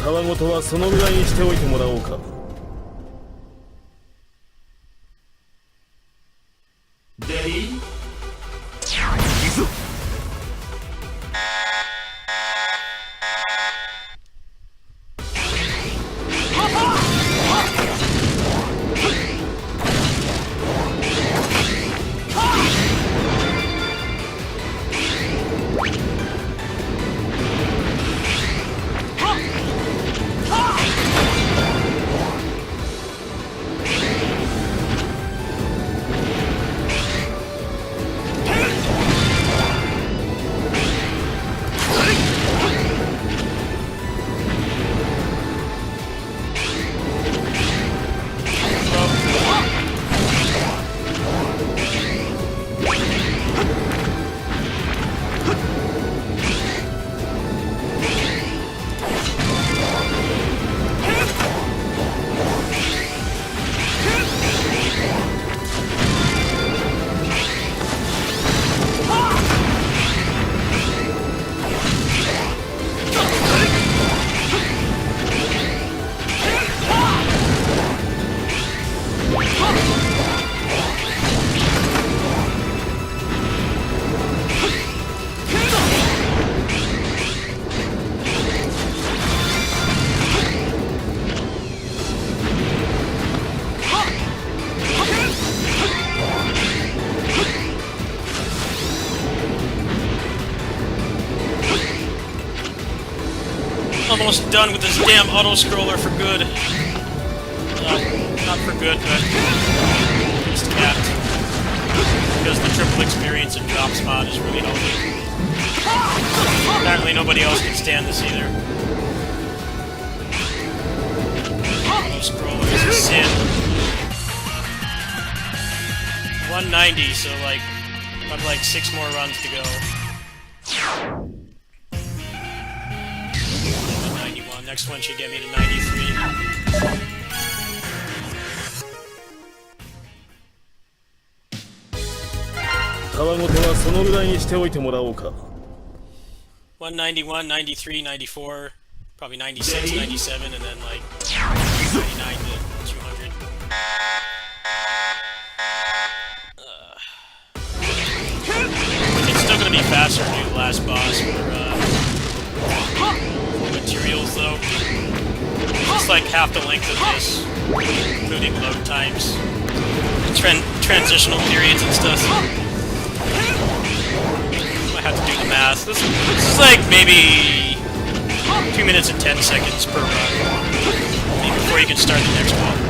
たわごとはそのぐらいにしておいてもらおうか。レディー行くぞ。Almost done with this damn auto-scroller for good. Not for good, but just capped. Because the triple experience and drop spot is really helping. Apparently nobody else can stand this either. Auto-scroller is a sin. 190, so like, I've like 6 more runs to go. Next one should get me to 93. たわごとはそのぐらいにしておいてもらおうか。191, 93, 94, probably 96, 97, and then like 99 to 200. It's still gonna be faster to do the last boss for materials though. It's like half the length of this, including load times, transitional periods and stuff. Might have to do the math. This is like maybe 2 minutes and 10 seconds per run, before you can start the next one.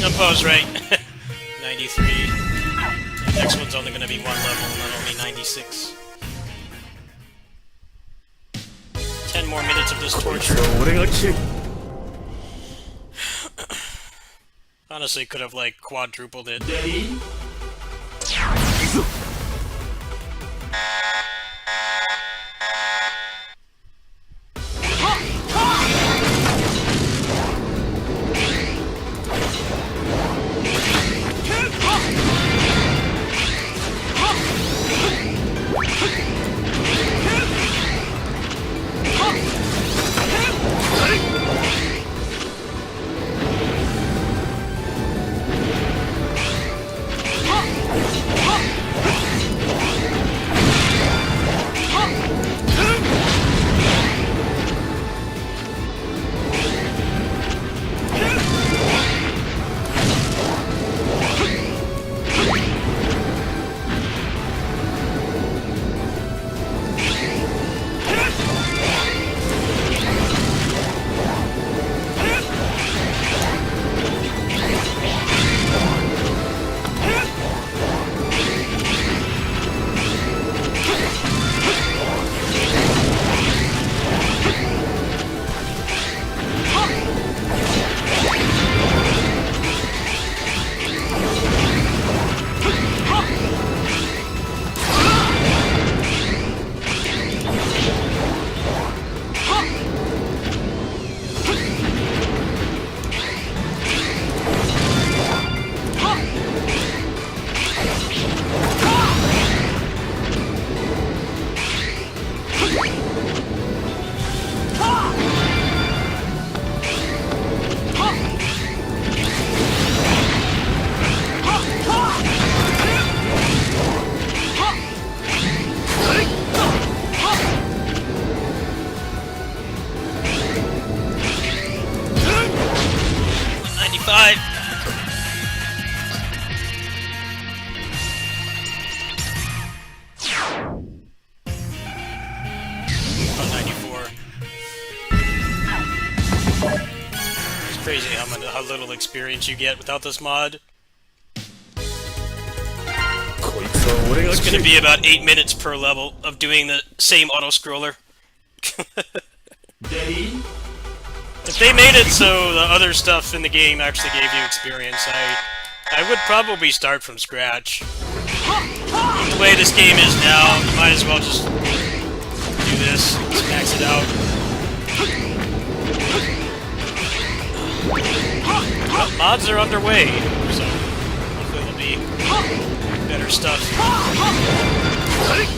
Jumpo's right. 93. The next one's only going to be 1 level, not only 96. 10 more minutes of this torture. Honestly, could have, like, quadrupled it. Die! 94. It's crazy how little experience you get without this mod. It's going to be about 8 minutes per level of doing the same auto-scroller. Ready? If they made it so the other stuff in the game actually gave you experience, I would probably start from scratch. The way this game is now, you might as well just do this, just max it out. Well, mods are underway, so hopefully there'll be better stuff. Ready?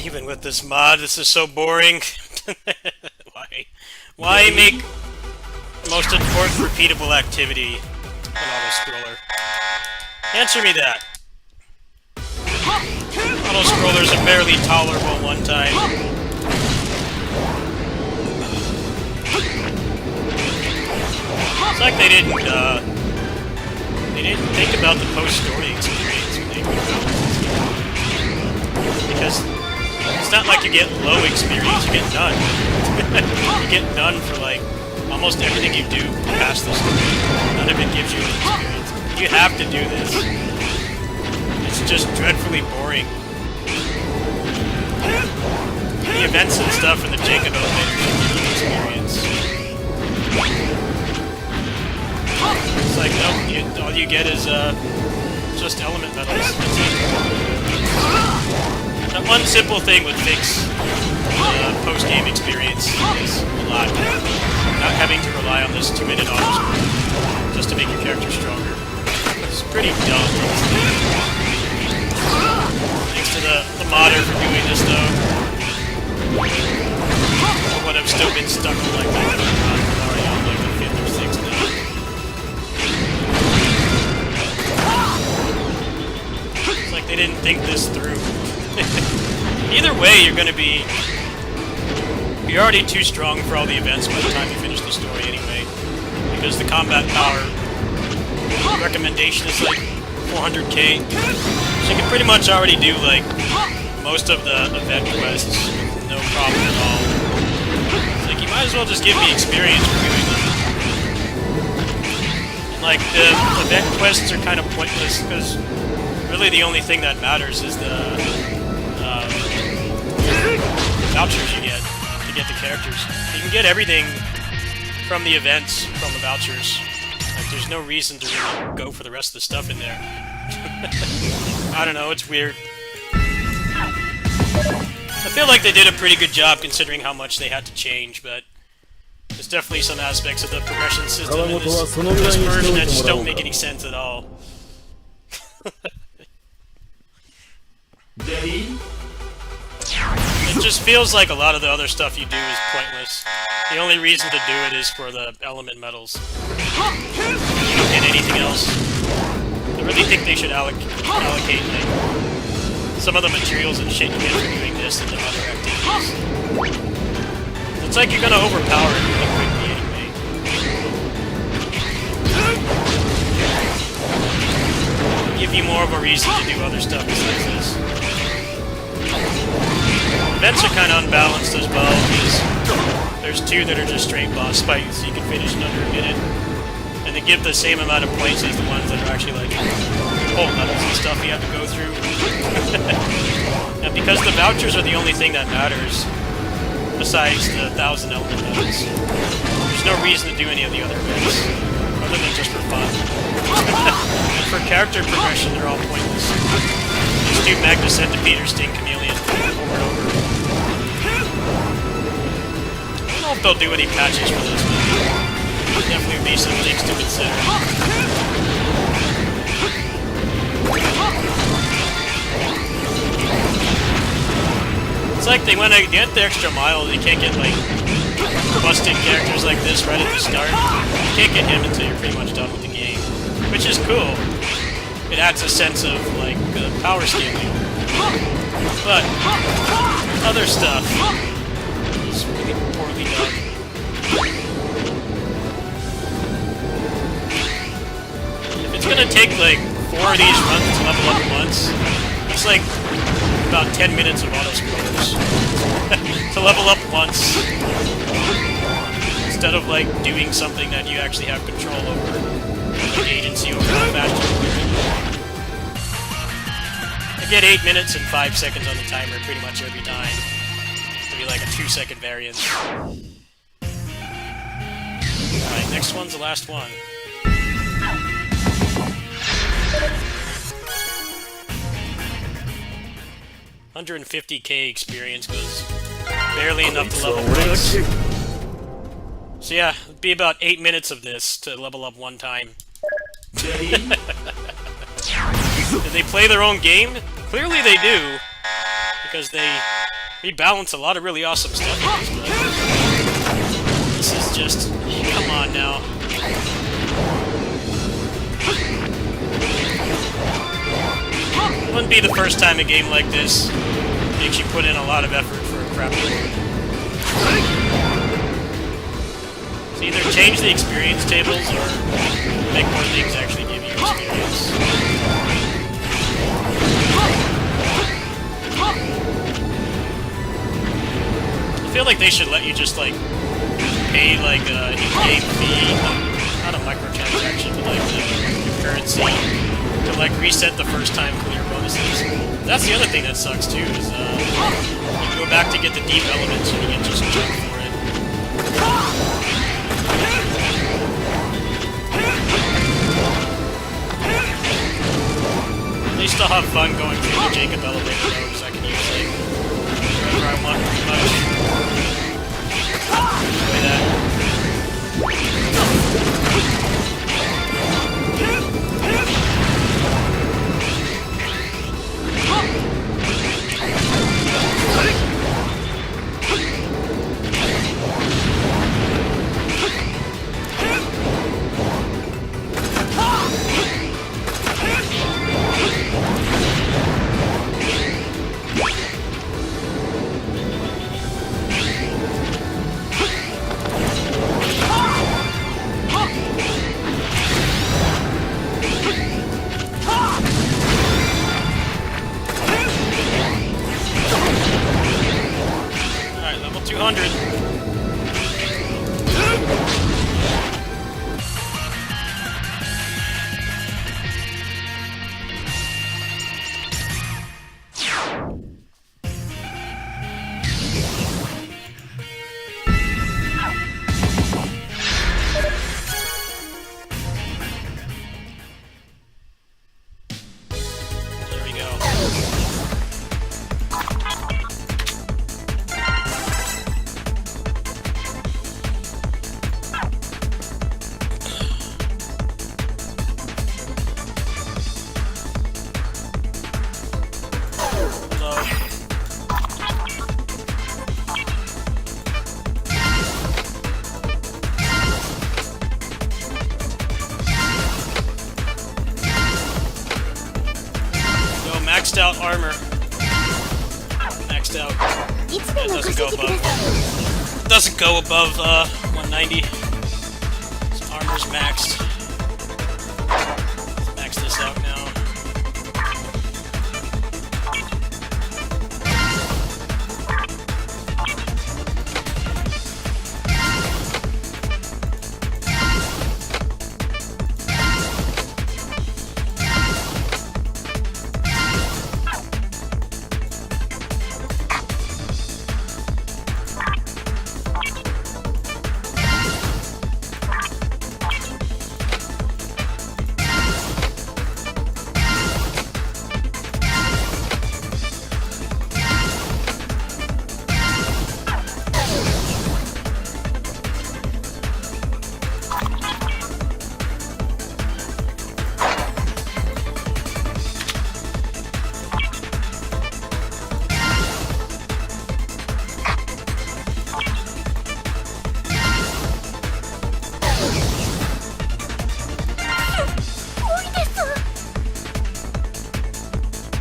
Even with this mod, this is so boring. Why? Why make the most important repeatable activity an auto-scroller? Answer me that. Auto-scrollers are barely tolerable one time. It's like they didn't think about the post-story experience when they wrote this game. Because it's not like you get low experience, you get none. You get none for like almost everything you do past the story. None of it gives you an experience. You have to do this. It's just dreadfully boring. The events and stuff in the Jacob elevator should give you experience. It's like, nope, all you get is just element metals. That's it. That one simple thing would fix post-game experience is a lot. Not having to rely on this 2-minute auto-scroll just to make your character stronger. It's pretty dumb. Thanks to the modder for doing this, though. I would have still been stuck on like that. I'm already on like the 5th or 6th now. It's like they didn't think this through. Either way, you're already too strong for all the events by the time you finish the story anyway. Because the combat power recommendation is like 400k. So you can pretty much already do like most of the event quests with no problem at all. It's like you might as well just give me experience for doing them. And like the event quests are kind of pointless because really the only thing that matters is the vouchers you get to get the characters. You can get everything from the events, from the vouchers. Like, there's no reason to really go for the rest of the stuff in there. I don't know, it's weird. I feel like they did a pretty good job considering how much they had to change, but there's definitely some aspects of the progression system in this version that just don't make any sense at all. It just feels like a lot of the other stuff you do is pointless. The only reason to do it is for the element metals. You don't get anything else. I really think they should allocate like, some of the materials and shit you get for doing this into other activities. It's like you're gonna overpower it really quickly anyway. Give you more of a reason to do other stuff besides this. Events are kind of unbalanced as well, because there's 2 that are just straight boss fights you can finish in under a minute. And they give the same amount of points as the ones that are actually like whole levels and stuff you have to go through. And because the vouchers are the only thing that matters, besides the 1,000 element medals, there's no reason to do any of the other events, other than just for fun. And for character progression, they're all pointless. Just do Magna Centipede or Sting Chameleon over and over. I don't know if they'll do any patches for this, but there definitely be some things to consider. It's like they went to get the extra mile, they can't get like busted characters like this right at the start. You can't get him until you're pretty much done with the game, which is cool. It adds a sense of like power scaling. But other stuff is really poorly done. If it's gonna take like 4 of these runs to level up once, it's like about 10 minutes of auto-scrollers to level up once, instead of like doing something that you actually have control over, like agency over how fast you clear it. I get 8 minutes and 5 seconds on the timer pretty much every time. Maybe like a 2-second variance. Alright, next one's the last one. $150k experience goes barely enough to level once. So yeah, it'd be about 8 minutes of this to level up one time. Did they play their own game? Clearly they do. because they rebalance a lot of really awesome stuff. This is just... come on now. It wouldn't be the first time a game like this makes you put in a lot of effort for a crap reward. So either change the experience tables or make more things actually give you experience. I feel like they should let you just like pay like a in-game fee, not a microtransaction, but like the currency to like reset the first time clear bonuses. That's the other thing that sucks too, is you go back to get the deep elements and you get just junk for it. At least I'll have fun going through the Jacob elevator though, because I can use like whatever I want pretty much. Enjoy that. Alright, level 200. There we go. Maxed out armor. Maxed out. It doesn't go above. Doesn't go above 190. So armor's maxed. Let's max this out now.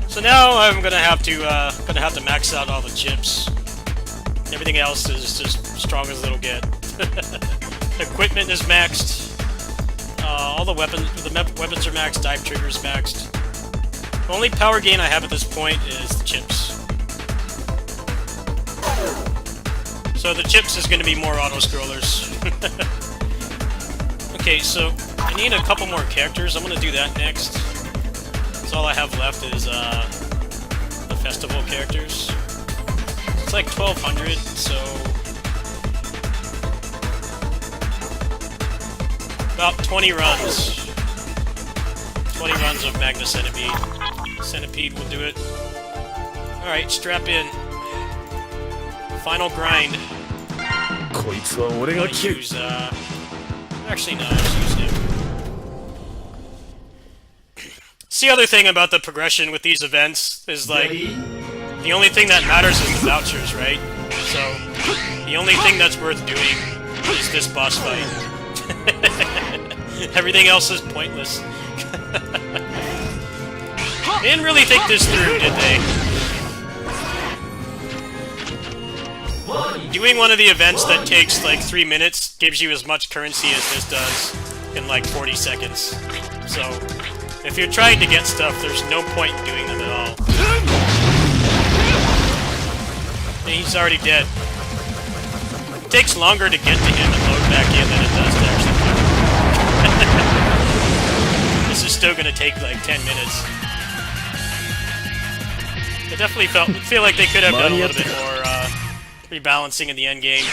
So now I'm gonna have to max out all the chips. Everything else is just strong as it'll get. Equipment is maxed. All the weapons are maxed. Dive triggers maxed. The only power gain I have at this point is the chips. So the chips is gonna be more auto scrollers. Okay, so I need a couple more characters. I'm gonna do that next. All I have left is the festival characters. It's like 1,200, so about 20 runs. 20 runs of Magna Centipede. Centipede will do it. Alright, strap in. Final grind. I'm gonna use, actually no, just use him. It's the other thing about the progression with these events is like the only thing that matters is the vouchers, right? So, the only thing that's worth doing is this boss fight. Everything else is pointless. They didn't really think this through, did they? Doing one of the events that takes like 3 minutes gives you as much currency as this does in like 40 seconds. So, if you're trying to get stuff, there's no point in doing them at all. And he's already dead. It takes longer to get to him and load back in than it does to actually kill him. This is still gonna take like 10 minutes. I definitely feel like they could have done a little bit more rebalancing in the end game.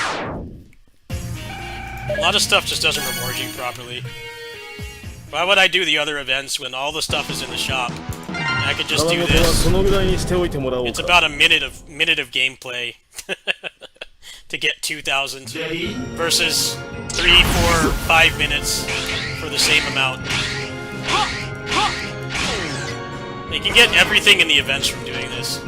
A lot of stuff just doesn't reward you properly. Why would I do the other events when all the stuff is in the shop? I could just do this. It's about a minute of gameplay to get 2,000 versus 3, 4, 5 minutes for the same amount. You can get everything in the events from doing this.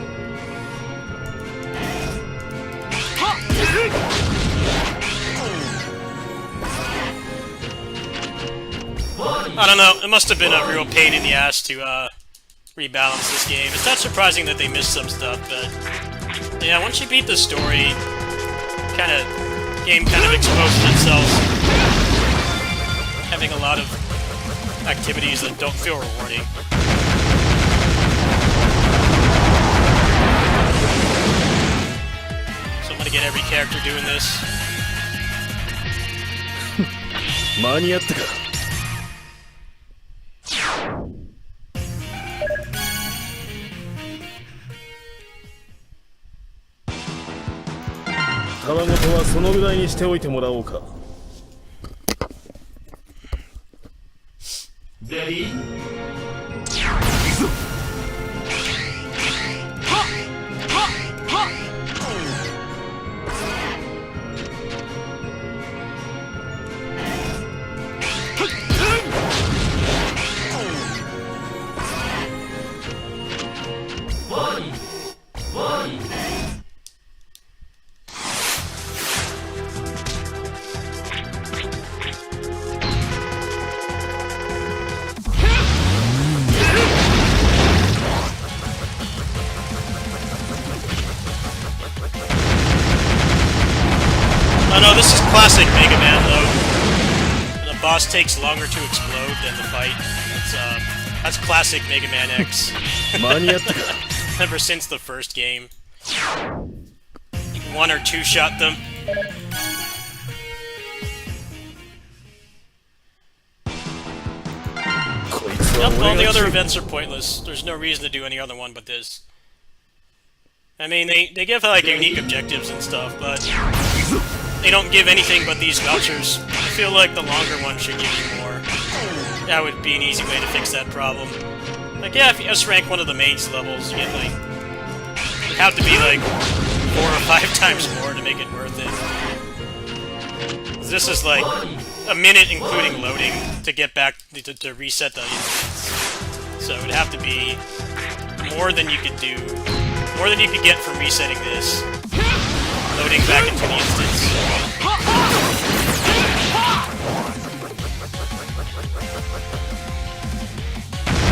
I don't know, it must have been a real pain in the ass to rebalance this game. It's not surprising that they missed some stuff, but yeah, once you beat the story, game kind of exposes itself, having a lot of activities that don't feel rewarding. So I'm gonna get every character doing this. 間に合ったか。たわごとはそのぐらいにしておいてもらおうか。Ready? Oh no, this is classic Mega Man though. And the boss takes longer to explode than the fight. That's classic Mega Man X. Ever since the first game. You one or two shot them. Yep, all the other events are pointless. There's no reason to do any other one but this. I mean, they give like unique objectives and stuff, but they don't give anything but these vouchers. I feel like the longer one should give you more. That would be an easy way to fix that problem. Like, yeah, if you S-rank one of the mains levels, you get like... It'd have to be like 4 or 5 times more to make it worth it. This is like a minute including loading to get back, to reset the instance. So it would have to be more than you could do, more than you could get from resetting this, loading back into the instance.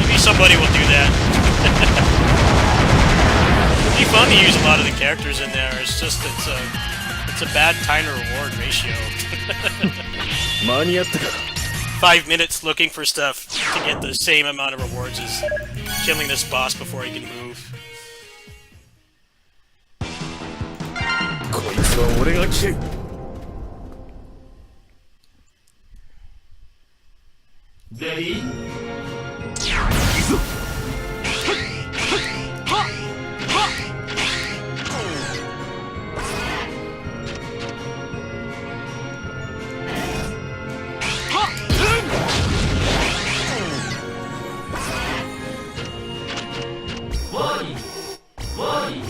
Maybe somebody will do that. It'd be fun to use a lot of the characters in there, it's just, it's a bad time to reward ratio. 間に合ったか。 5 minutes looking for stuff to get the same amount of rewards as killing this boss before he can move. こいつは俺が切る。 Ready? 行くぞ。 Ready?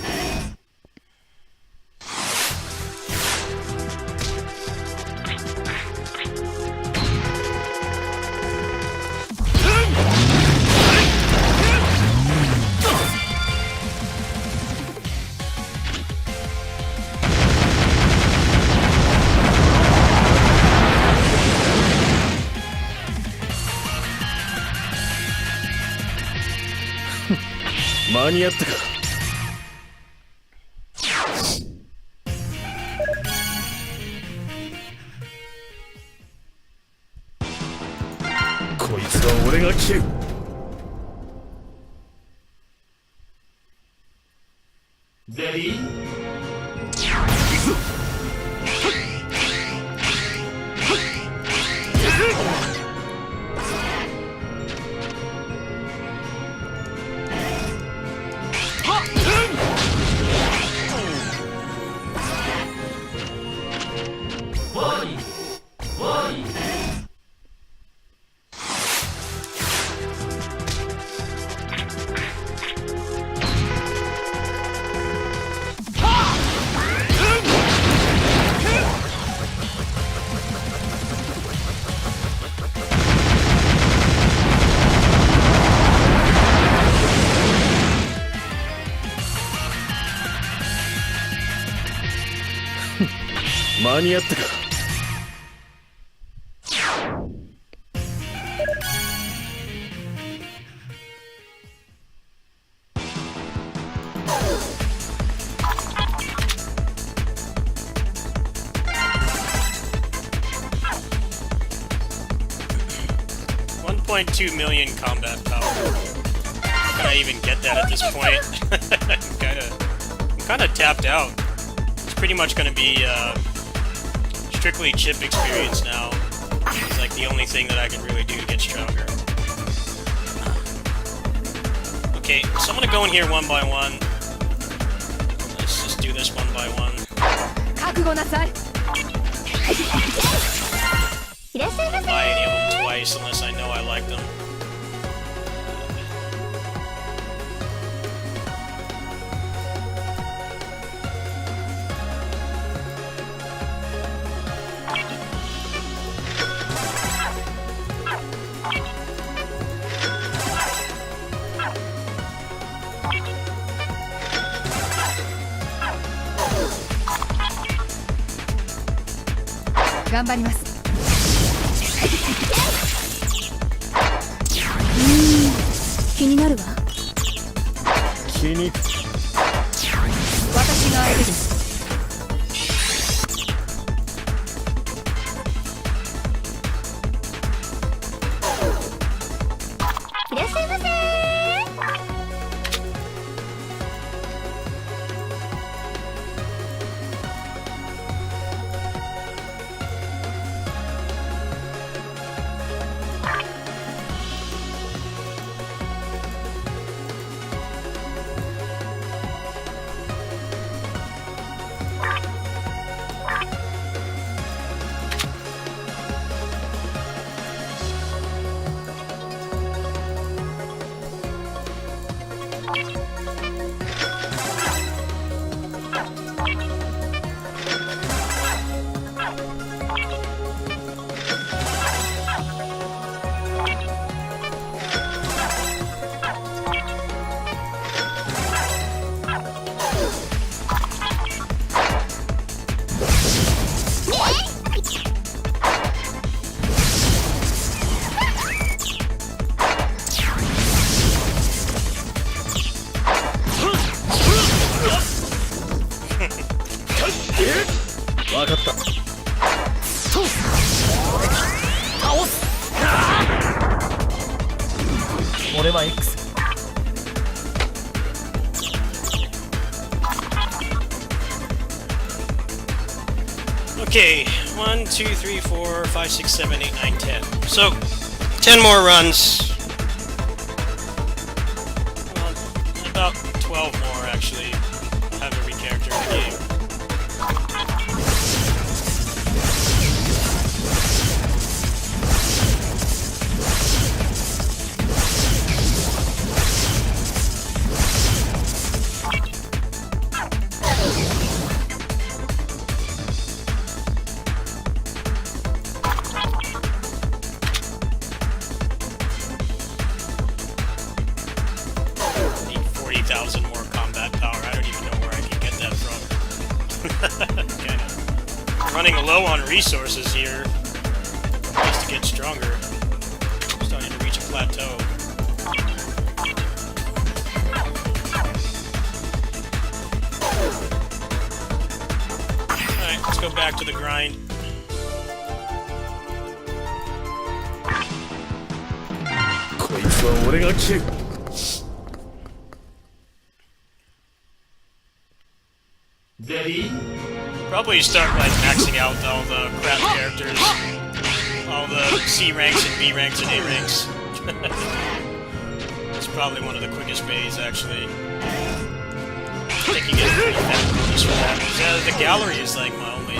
間に合ったか。こいつは俺が切る。Ready? 間に合ったか。1.2 million combat power. How can I even get that at this point? I'm kinda tapped out. It's pretty much gonna be strictly chip experience now. It's like the only thing that I can really do to get stronger. Okay, so I'm gonna go in here one by one. Let's just do this one by one. I won't buy any of them twice unless I know I like them. Okay, 1, 2, 3, 4, 5, 6, 7, 8, 9, 10. So, 10 more runs. Well, about 12 more, actually. I'll have every character in the game. More combat power. I don't even know where I can get that from. Kind of running low on resources here. Just to get stronger. Starting to reach a plateau. back to the grind. こいつは俺が切る。 Ready? Probably start like maxing out all the crap characters, all the C ranks and B ranks and A ranks. It's probably one of the quickest ways, actually. I think you get a pretty fat bonus for that. The gallery is like my only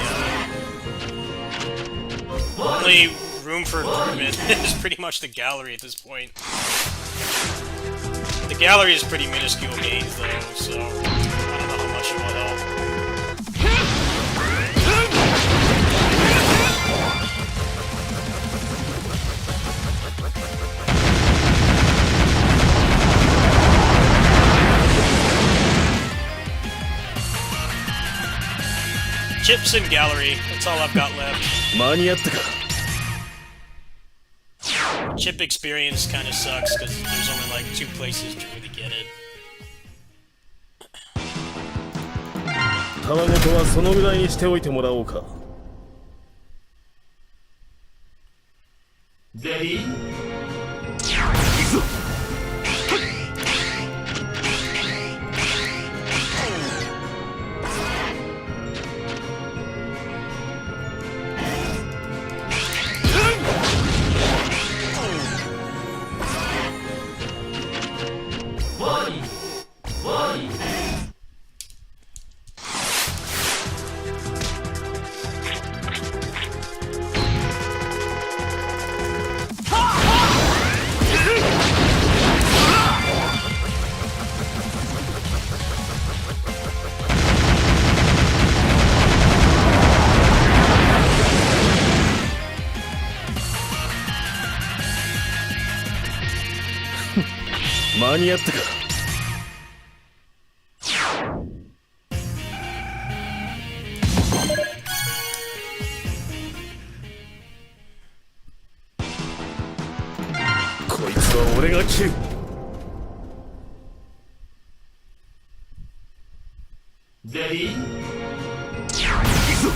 room for improvement. Is pretty much the gallery at this point. The gallery is pretty minuscule gains though, so I don't know how much it will help. Chips and gallery, that's all I've got left. 間に合ったか。 Chip experience kind of sucks because there's only like 2 places to really get it. たわごとはそのぐらいにしておいてもらおうか。 Ready? 行くぞ。 間に合ったか。 こいつは俺が切る。 Ready? 行くぞ。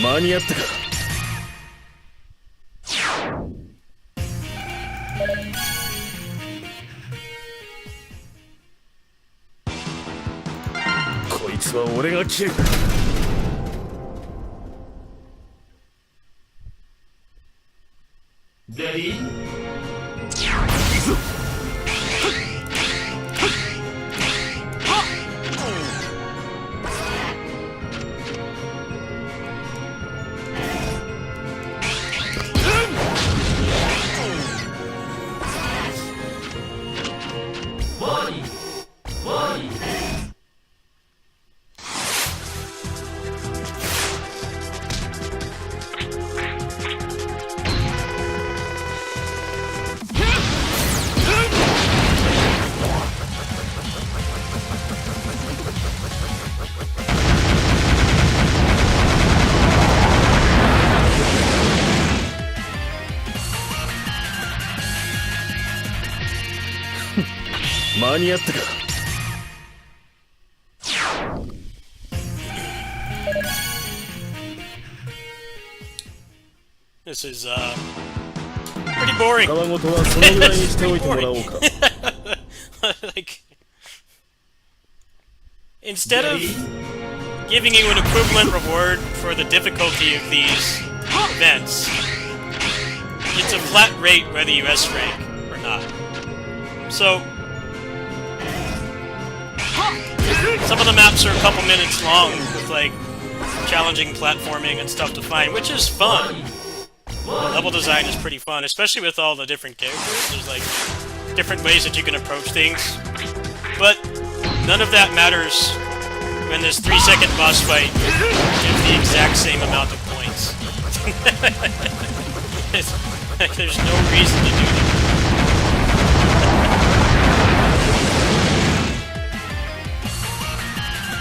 間に合ったか。 こいつは俺が切る。 Ready? 行くぞ。 間に合ったか。 This is pretty boring. たわごとはそのぐらいにしておいてもらおうか。 Like, instead of giving you an equivalent reward for the difficulty of these events, it's a flat rate whether you S rank or not. So, some of the maps are a couple minutes long with like challenging platforming and stuff to find, which is fun. The level design is pretty fun, especially with all the different characters. There's like different ways that you can approach things. But none of that matters when this 3-second boss fight gives the exact same amount of points. There's no reason to do that.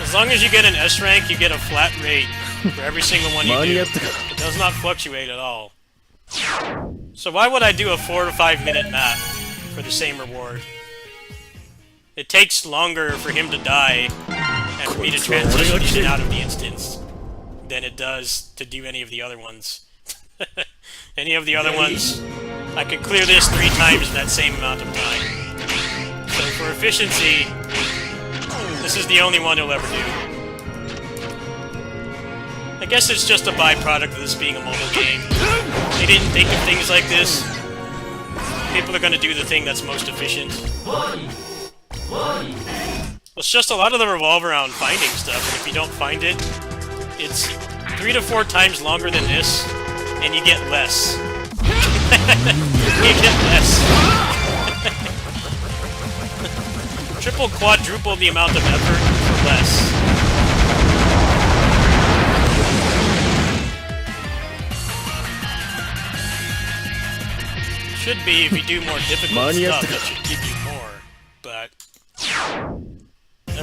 As long as you get an S rank, you get a flat rate for every single one you do. It does not fluctuate at all. So why would I do a 4 to 5 minute map for the same reward? It takes longer for him to die and for me to transition in and out of the instance than it does to do any of the other ones. Any of the other ones, I could clear this 3 times in that same amount of time. So for efficiency, this is the only one he'll ever do. I guess it's just a byproduct of this being a mobile game. They didn't think of things like this. People are going to do the thing that's most efficient. It's just a lot of them revolve around finding stuff, and if you don't find it, it's 3 to 4 times longer than this, and you get less. You get less. Triple, quadruple the amount of effort for less. Should be, if you do more difficult stuff, that should give you more, but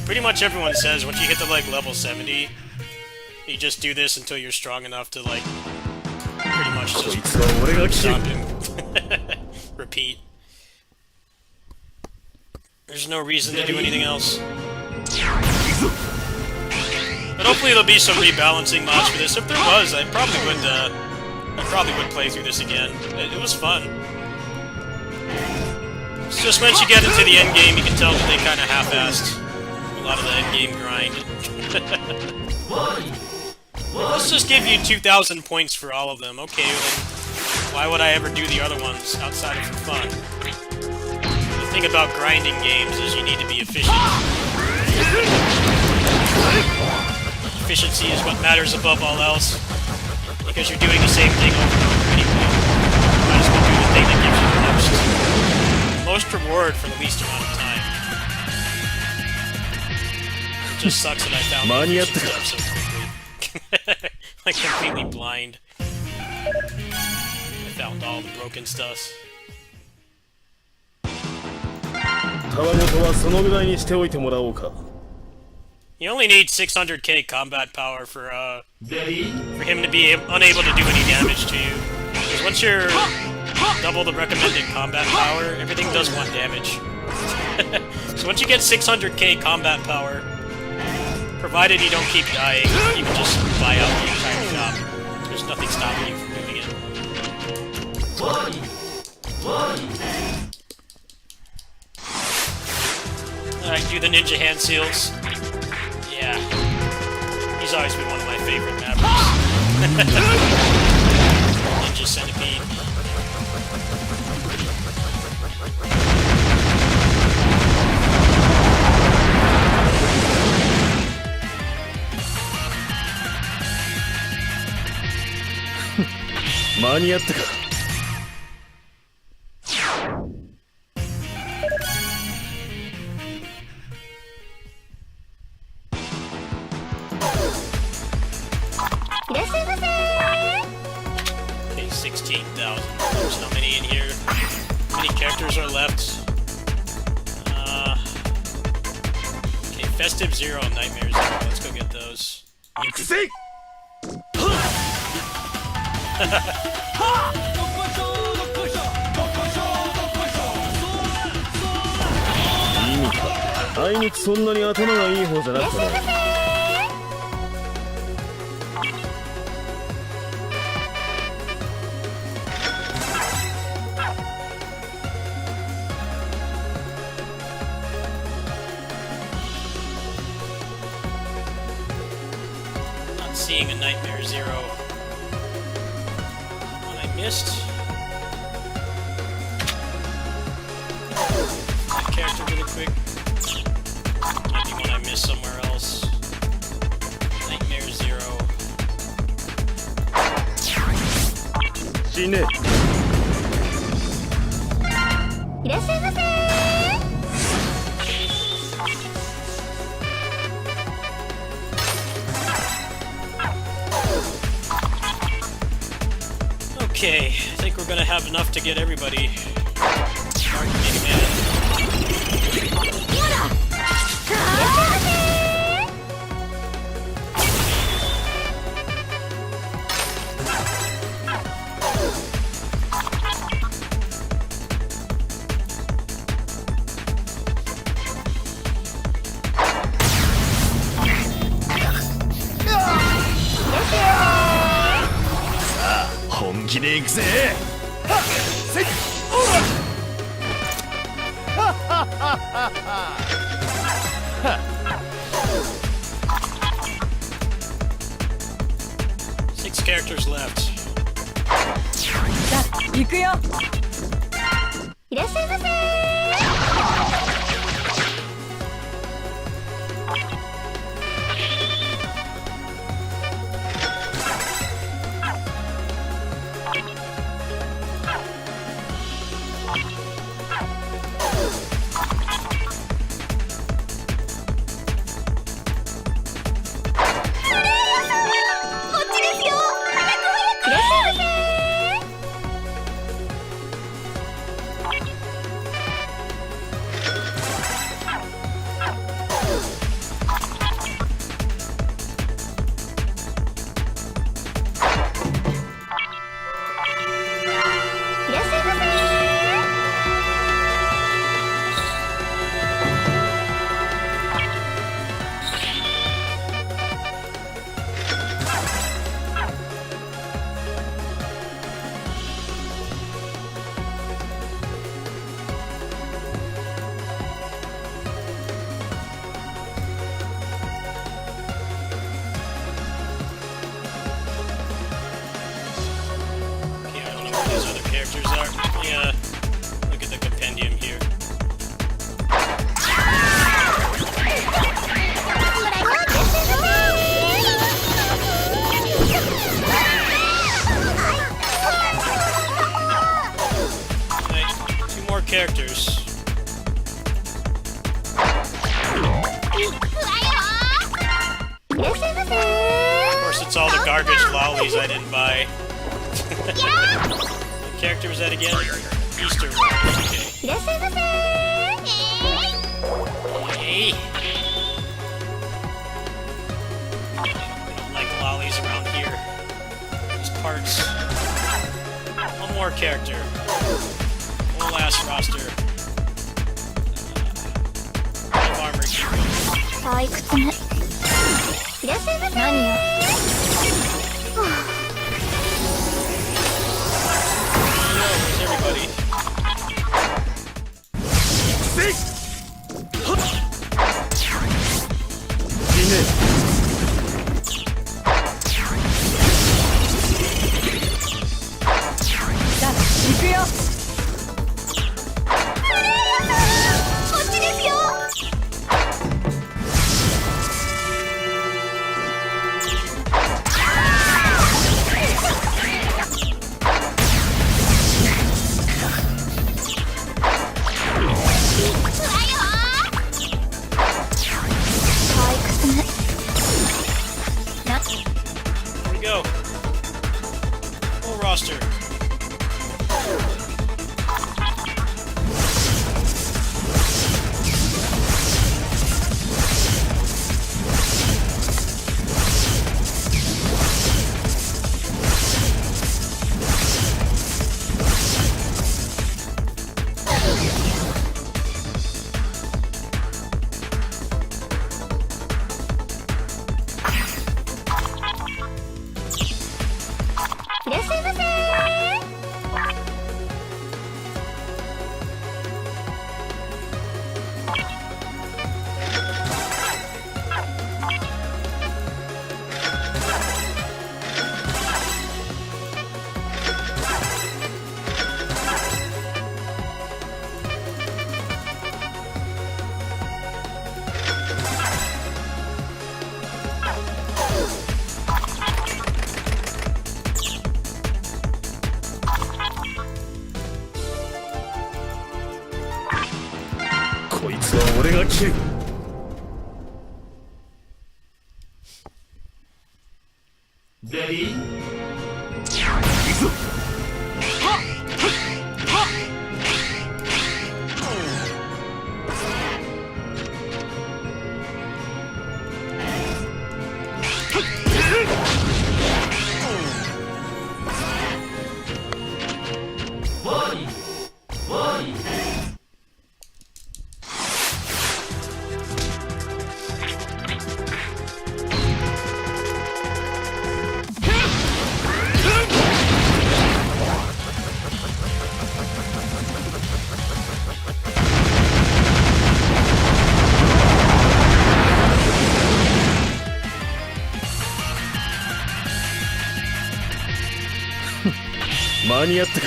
pretty much everyone says once you hit the like level 70, you just do this until you're strong enough to like pretty much just stop him. Repeat. There's no reason to do anything else. But hopefully there'll be some rebalancing mods for this. If there was, I probably would play through this again. It was fun. It's just once you get into the end game, you can tell that they kind of half-assed a lot of the end game grind. Let's just give you 2,000 points for all of them. Okay, then why would I ever do the other ones outside of for fun? The thing about grinding games is you need to be efficient. Efficiency is what matters above all else, because you're doing the same thing over and over anyway. You might as well do the thing that gives you the most reward for the least amount of time. It just sucks that I found the efficient stuff so quickly. Like completely blind. I found all the broken stuff. You only need 600k combat power for him to be unable to do any damage to you. Because once you're double the recommended combat power, everything does 1 damage. So once you get 600k combat power, provided you don't keep dying, you can just buy out the entire shop. There's nothing stopping you from doing it. Alright, do the ninja hand seals. Yeah. He's always been one of my favorite mappers. Ninja centipede. Okay, 16,000. There's not many in here. How many characters are left? Okay, Festive 0 and Nightmare 0. Let's go get those. Not seeing a Nightmare 0. One I missed. That character really quick. Might be one I missed somewhere else. Nightmare 0. 死ね。いらっしゃいませ。 Okay, I think we're gonna have enough to get everybody. Dark Mega Man. 本気で行くぜ。はっせいおら。はっはっはっはっは。 6 characters left. さあ行くよ。いらっしゃいませ。 Look at the compendium here. Right, 2 more characters. Of course, it's all the garbage lollies I didn't buy. What character was that again? Easter one. Okay. Hey. We don't like lollies around here. These parts. One more character. One last roster. 5 armor heroes. 退屈ね。いらっしゃいませ。何よ。 Where's everybody? スは俺が切る。レディー行くぞ。ワーニングワーニング間に合ったか。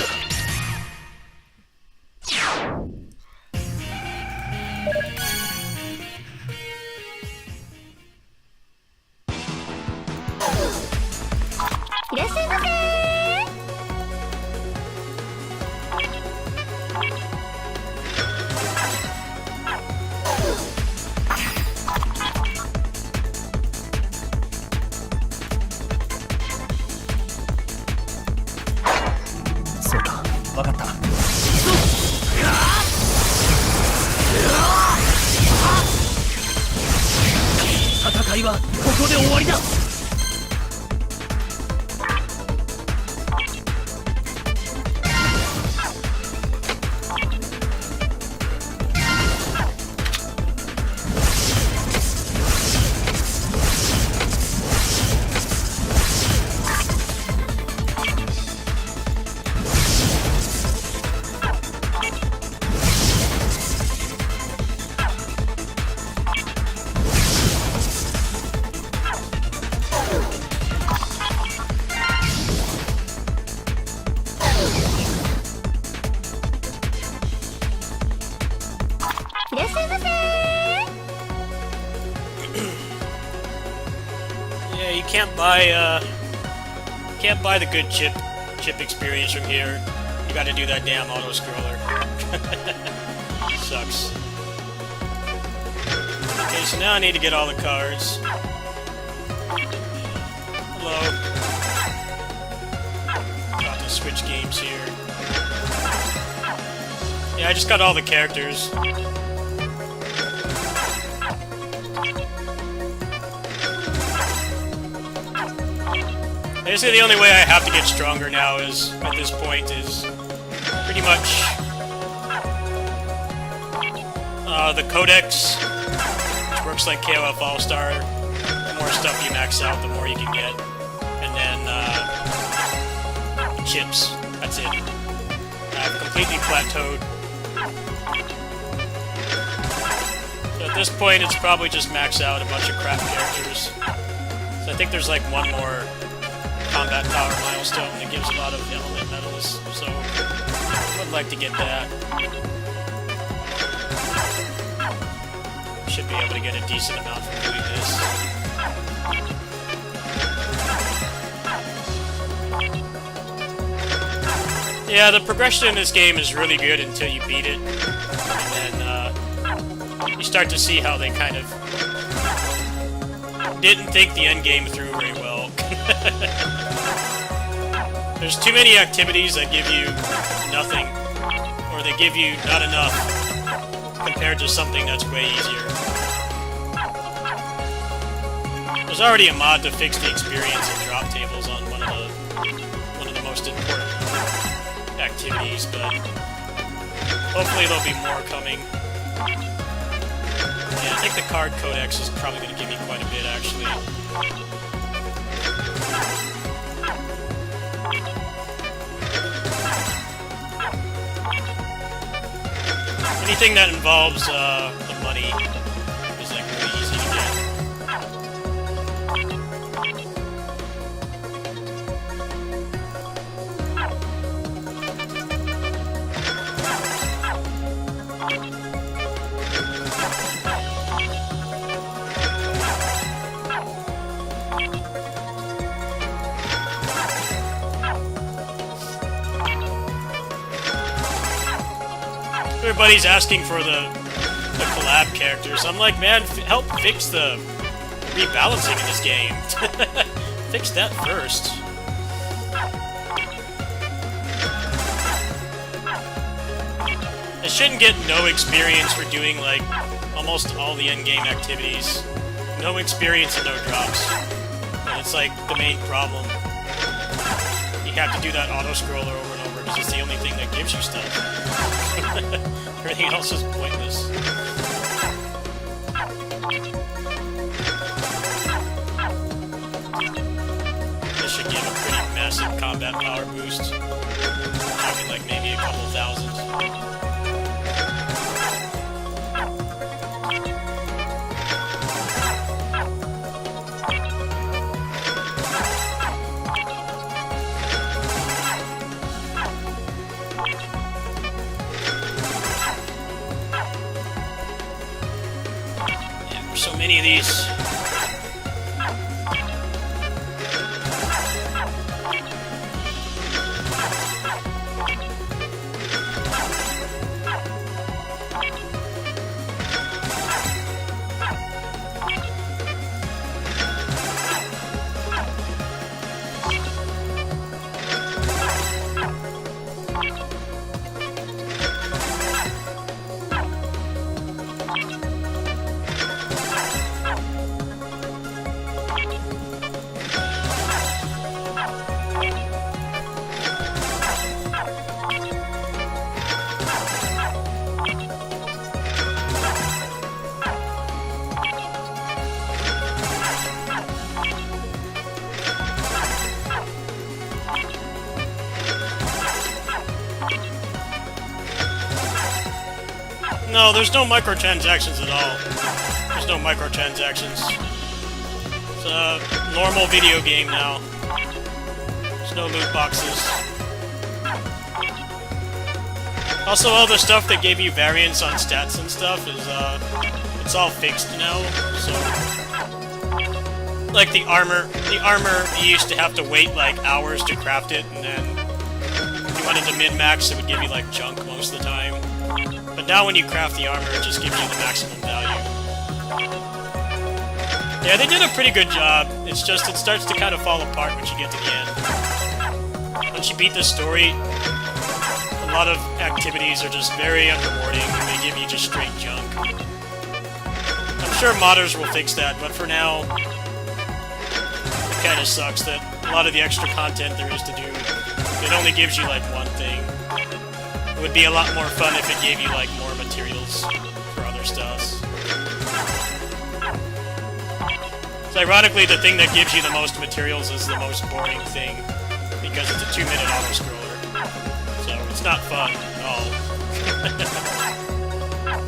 いらっしゃいませ。そうか、分かった。戦いはここで終わりだ。いらっしゃいませ。 Yeah, you can't buy the good chip experience from here. You gotta do that damn auto scroller. Sucks. Okay, so now I need to get all the cards. Hello. Got to switch games here. Yeah, I just got all the characters. Basically, the only way I have to get stronger now is, at this point, is pretty much the Codex, which works like KOF All-Star. The more stuff you max out, the more you can get. And then chips. That's it. I've completely plateaued. So at this point, it's probably just max out a bunch of crap characters. So I think there's like one more combat power milestone that gives a lot of element medals, so I would like to get that. Should be able to get a decent amount from doing this. Yeah, the progression in this game is really good until you beat it, and then you start to see how they kind of didn't think the end game through very well. There's too many activities that give you nothing, or they give you not enough compared to something that's way easier. There's already a mod to fix the experience of drop tables on one of the most important activities, but hopefully there'll be more coming. Yeah, I think the card codex is probably going to give me quite a bit, actually. Anything that involves the money is like really easy to get. Everybody's asking for the the collab characters. I'm like, man, help fix the rebalancing in this game. Fix that first. I shouldn't get no experience for doing, like, almost all the endgame activities. No experience and no drops. And it's, like, the main problem. You have to do that auto-scroller over and over because it's the only thing that gives you stuff. Everything else is pointless. This should give a pretty massive combat power boost. Talking like maybe a couple thousand. Yeah, there's so many of these. No, there's no microtransactions at all. There's no microtransactions. It's a normal video game now. There's no loot boxes. Also, all the stuff that gave you variance on stats and stuff is, it's all fixed now, so... Like the armor, you used to have to wait, like, hours to craft it, and then if you wanted to min-max, it would give you, like, junk most of the time. But now when you craft the armor, it just gives you the maximum value. Yeah, they did a pretty good job. It's just, it starts to kind of fall apart when you get to the end. Once you beat the story, a lot of activities are just very unrewarding, and they give you just straight junk. I'm sure modders will fix that, but for now, it kind of sucks that a lot of the extra content there is to do, it only gives you, like, one thing. It would be a lot more fun if it gave you, like, more materials for other stuff. So ironically, the thing that gives you the most materials is the most boring thing, because it's a 2-minute auto-scroller. So it's not fun at all.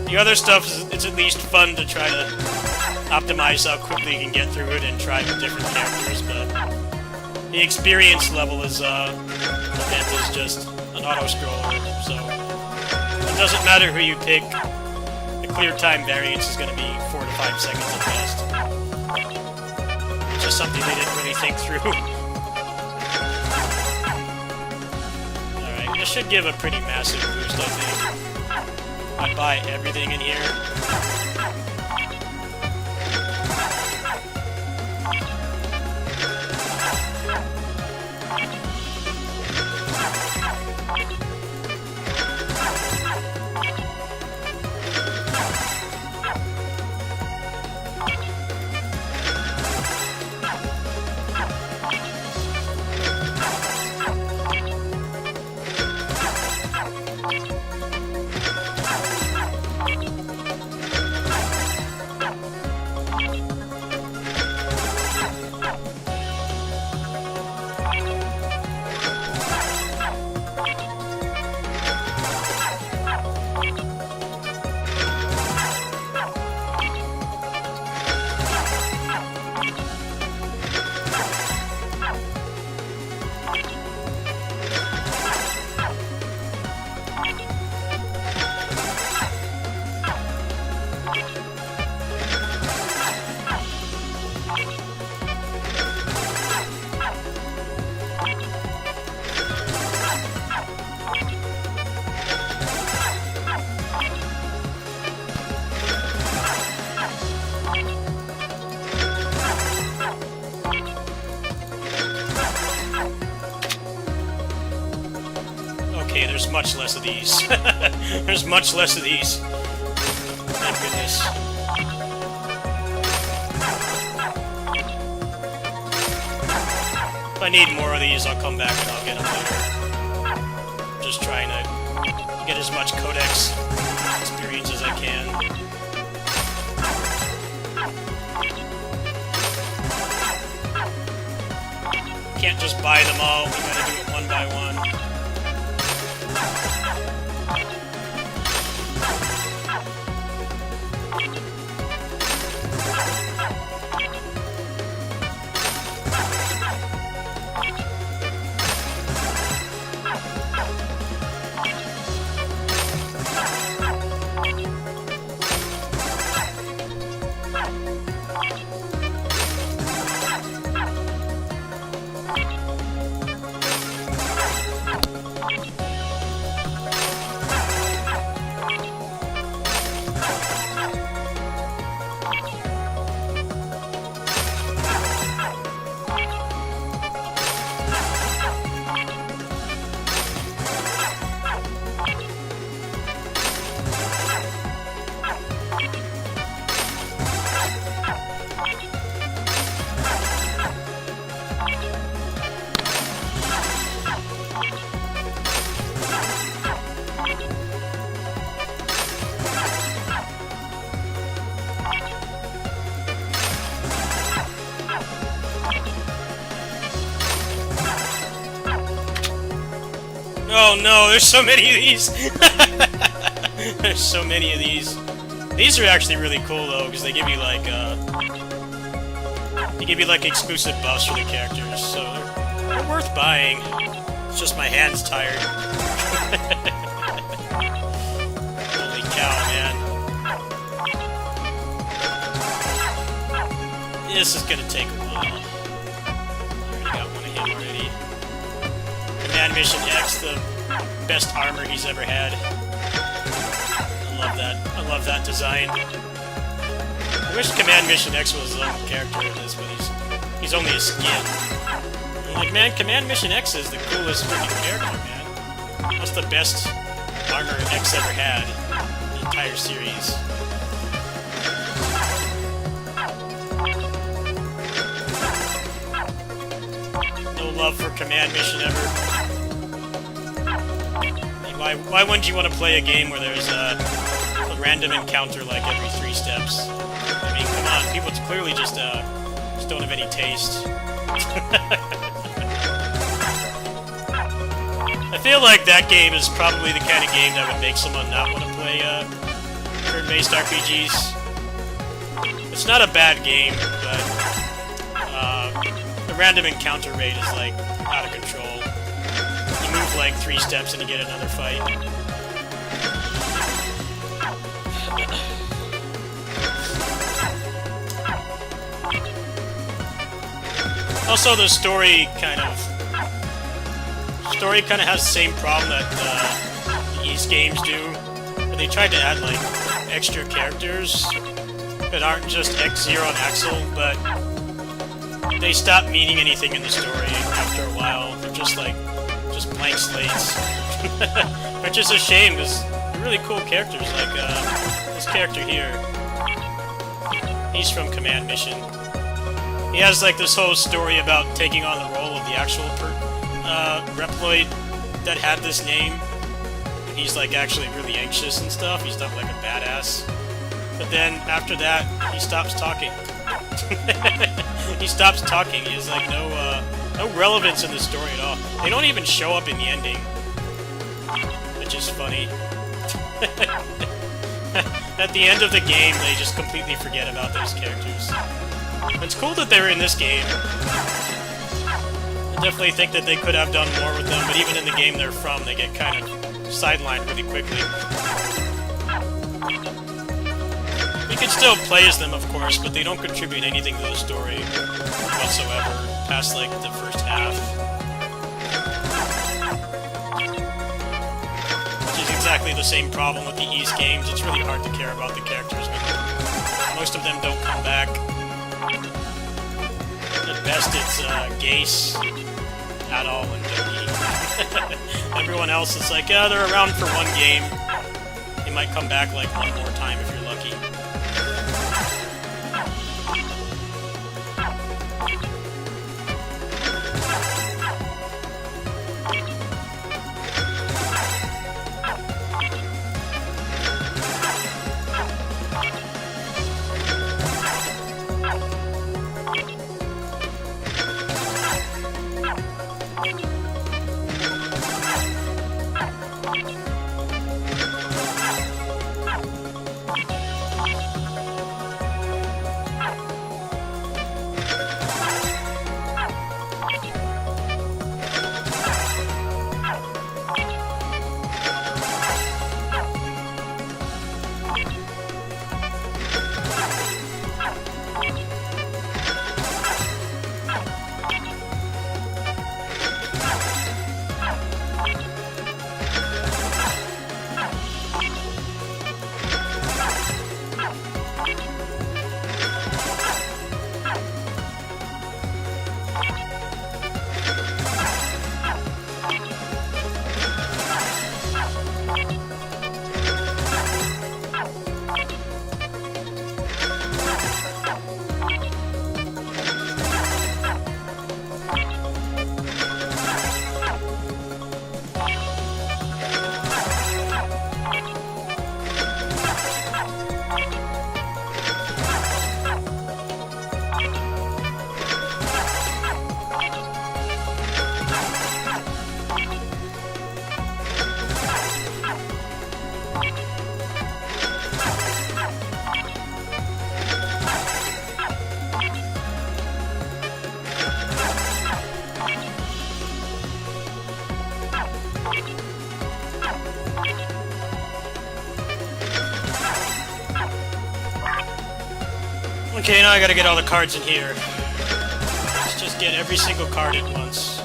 The other stuff, it's at least fun to try to optimize how quickly you can get through it and try with different characters, but the experience level is, just an auto-scroller, so it doesn't matter who you pick, the clear time variance is going to be 4 to 5 seconds at best. It's just something they didn't really think through. Alright, this should give a pretty massive boost, I think. I buy everything in here. there's much less of these. There's much less of these. Thank goodness. If I need more of these, I'll come back and I'll get them later. Just trying to get as much codex experience as I can. Can't just buy them all, we gotta do it one by one. Oh no, there's so many of these! There's so many of these. These are actually really cool though, because they give you like exclusive buffs for the characters, so they're worth buying. It's just my hand's tired. Holy cow, man. This is gonna take a while. I already got one of him already. Command Mission X, the best armor he's ever had. I love that. I love that design. I wish Command Mission X was his own character in this, but he's only a skin. I'm like, man, Command Mission X is the coolest freaking character, man. That's the best armor X ever had in the entire series. No love for Command Mission ever. Why wouldn't you want to play a game where there's a random encounter like every 3 steps? I mean, come on, people clearly just don't have any taste. I feel like that game is probably the kind of game that would make someone not want to play turn-based RPGs. It's not a bad game, but the random encounter rate is like out of control. You move like 3 steps and you get another fight. Also, the story kind of has the same problem that the East games do, where they tried to add like extra characters that aren't just X-Zero and Axel, but they stop meaning anything in the story after a while. They're just blank slates. Which is a shame, because they're really cool characters, like this character here. He's from Command Mission. He has like this whole story about taking on the role of the actual Reploid that had this name. And he's like actually really anxious and stuff. He's not like a badass. But then after that, he stops talking. He stops talking. He has like no relevance in the story at all. They don't even show up in the ending, which is funny. At the end of the game, they just completely forget about those characters. It's cool that they're in this game. I definitely think that they could have done more with them, but even in the game they're from, they get kind of sidelined really quickly. You can still play as them, of course, but they don't contribute anything to the story whatsoever, past like the first half. Which is exactly the same problem with the East games. It's really hard to care about the characters because most of them don't come back. At best, it's Gase, Adol, and Doki. Everyone else is like, yeah, they're around for one game. They might come back like one more time if you're lucky. Okay, now I gotta get all the cards in here. Let's just get every single card at once.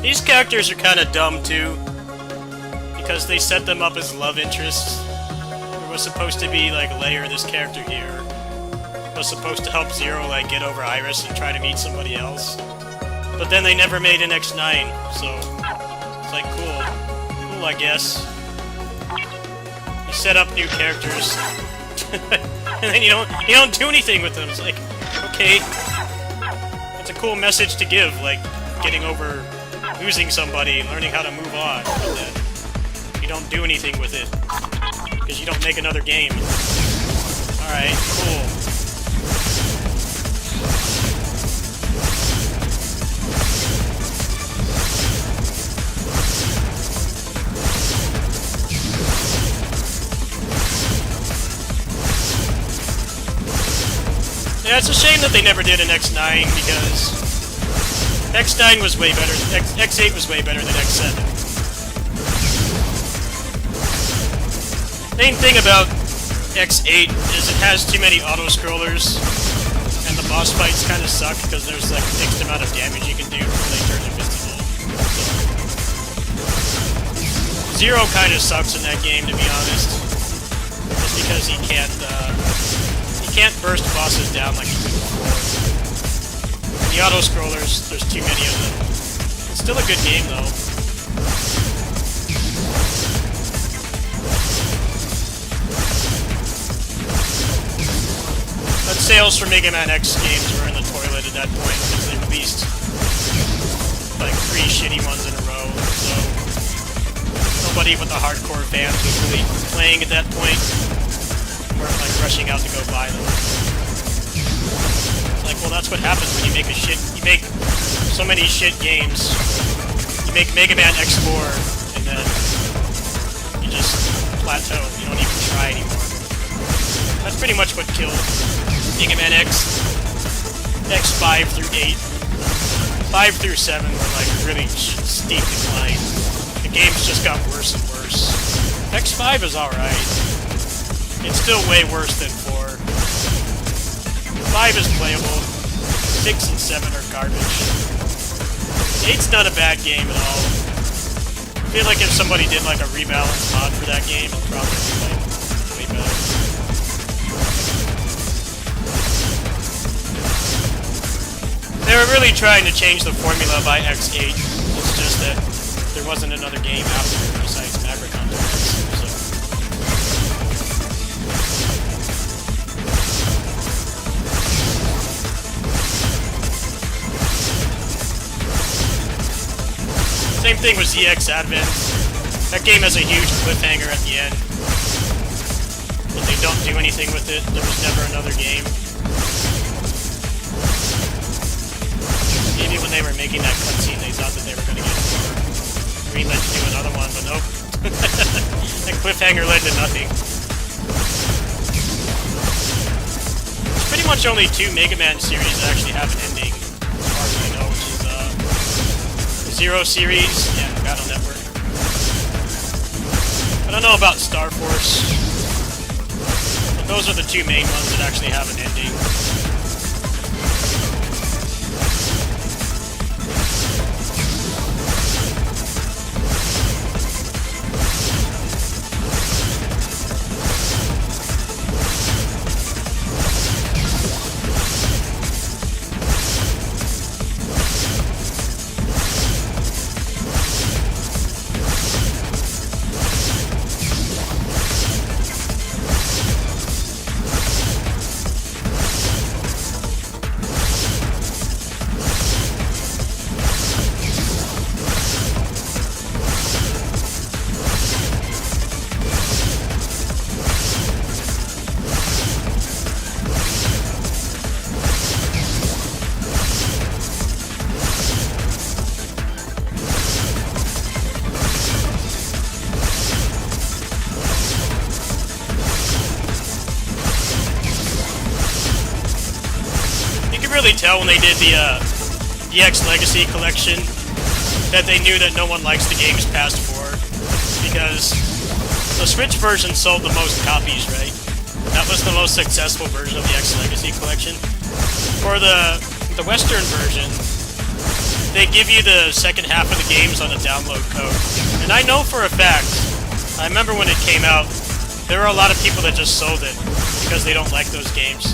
These characters are kind of dumb too, because they set them up as love interests. There was supposed to be like Layer, this character here, was supposed to help Zero like get over Iris and try to meet somebody else. But then they never made an X9, so it's like cool, I guess. You set up new characters, and then you don't do anything with them. It's like, okay, it's a cool message to give, like getting over losing somebody and learning how to move on. But then you don't do anything with it because you don't make another game. All right, cool. Yeah, it's a shame that they never did an X9 because X9 was way better. X8 was way better than X7. Main thing about X8 is it has too many auto-scrollers, and the boss fights kind of suck because there's like a fixed amount of damage you can do before they turn invincible. Zero kind of sucks in that game, to be honest, just because he can't burst bosses down like he could before. And the auto-scrollers, there's too many of them. It's still a good game, though. But sales for Mega Man X games were in the toilet at that point because they released like 3 shitty ones in a row, so nobody but the hardcore fans was really playing at that point. Weren't like rushing out to go buy them. Like, well, that's what happens when you make you make so many shit games. You make Mega Man X4, and then you just plateau. You don't even try anymore. That's pretty much what killed Mega Man X5 through 8. 5 through 7 were like really steep decline. The games just got worse and worse. X5 is alright. It's still way worse than 4. 5 is playable. 6 and 7 are garbage. 8's not a bad game at all. I feel like if somebody did like a rebalance mod for that game, it'd probably be like way better. They were really trying to change the formula by X8. It's just that there wasn't another game after besides Maverick on X. So. Same thing with ZX Advent. That game has a huge cliffhanger at the end. But they don't do anything with it. There was never another game. Maybe when they were making that cutscene, they thought that they were going to get greenlit to do another one, but nope. That cliffhanger led to nothing. There's pretty much only 2 Mega Man series that actually have an ending, as far as I know, which is the Zero series and Battle Network. I don't know about Star Force, but those are the 2 main ones that actually have an ending. Really tell when they did the EX Legacy collection that they knew that no one likes the games past 4, because the Switch version sold the most copies, right? That was the most successful version of the EX Legacy collection. For the Western version, they give you the second half of the games on a download code. And I know for a fact, I remember when it came out, there were a lot of people that just sold it because they don't like those games.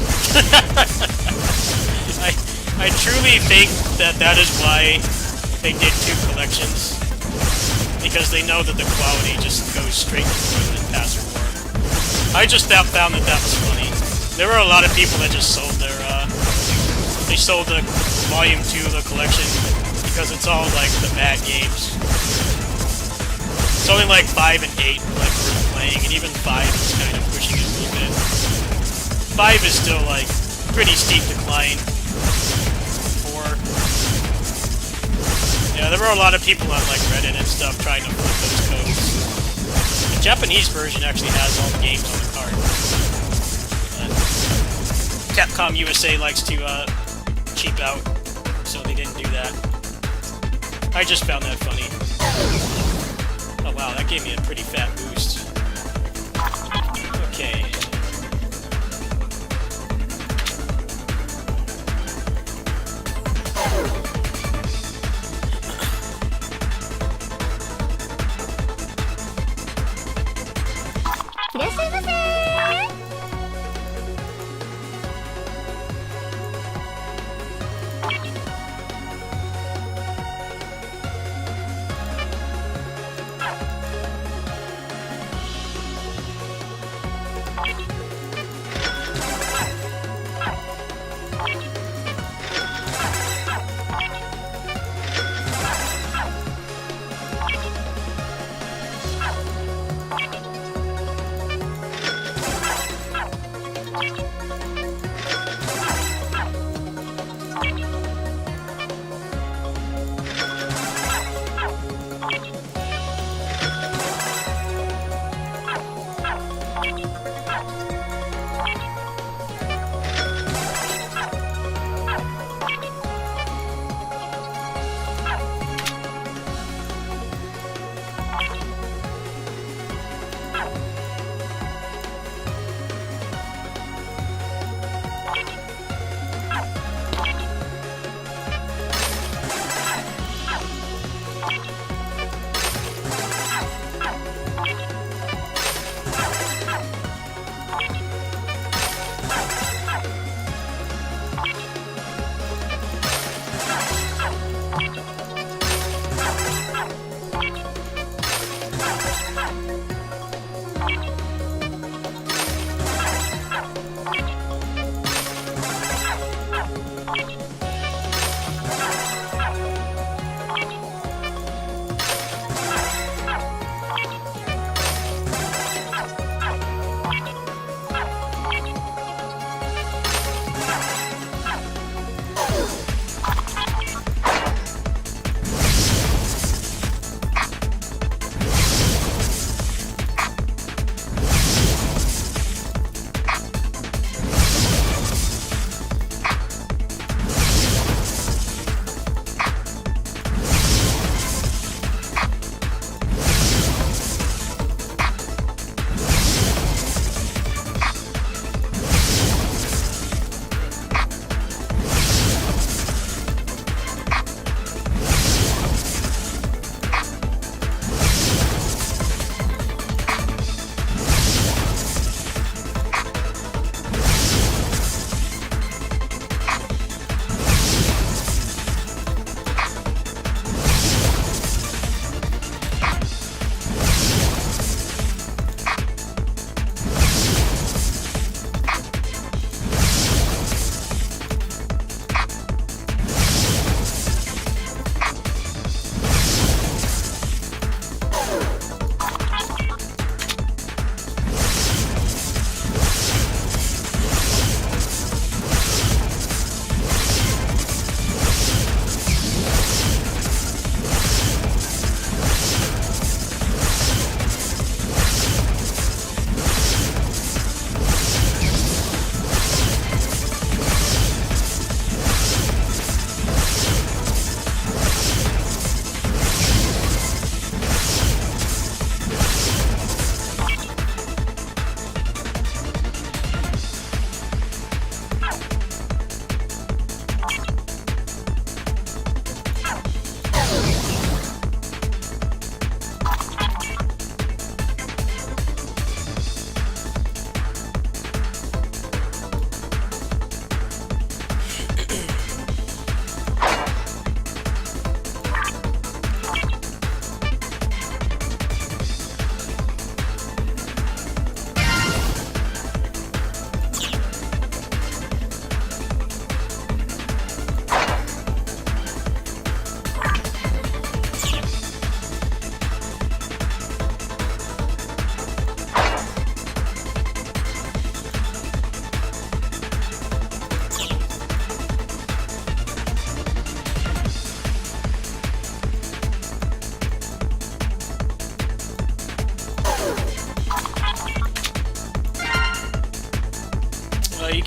I truly think that is why they did 2 collections, because they know that the quality just goes straight to the toilet past 4. I just found that was funny. There were a lot of people that just sold their, they sold the Volume 2 of the collection, because it's all, like, the bad games. It's only, like, 5 and 8 are, like, worth playing, and even 5 is kind of pushing it a little bit. 5 is still, like, pretty steep decline. Yeah, there were a lot of people on like Reddit and stuff trying to flip those codes. The Japanese version actually has all the games on the card. Capcom USA likes to cheap out, so they didn't do that. I just found that funny. Oh wow, that gave me a pretty fat boost. Okay.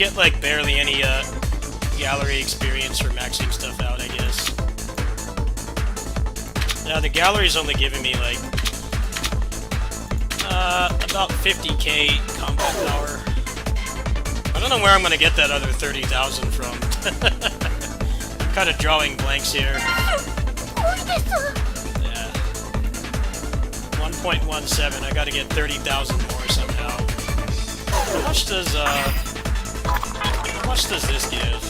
get like barely any gallery experience for maxing stuff out, I guess. Now the gallery's only giving me like about 50k combat power. I don't know where I'm gonna get that other 30,000 from. I'm kind of drawing blanks here. Yeah. 1.17. I gotta get 30,000 more somehow. How much does this give?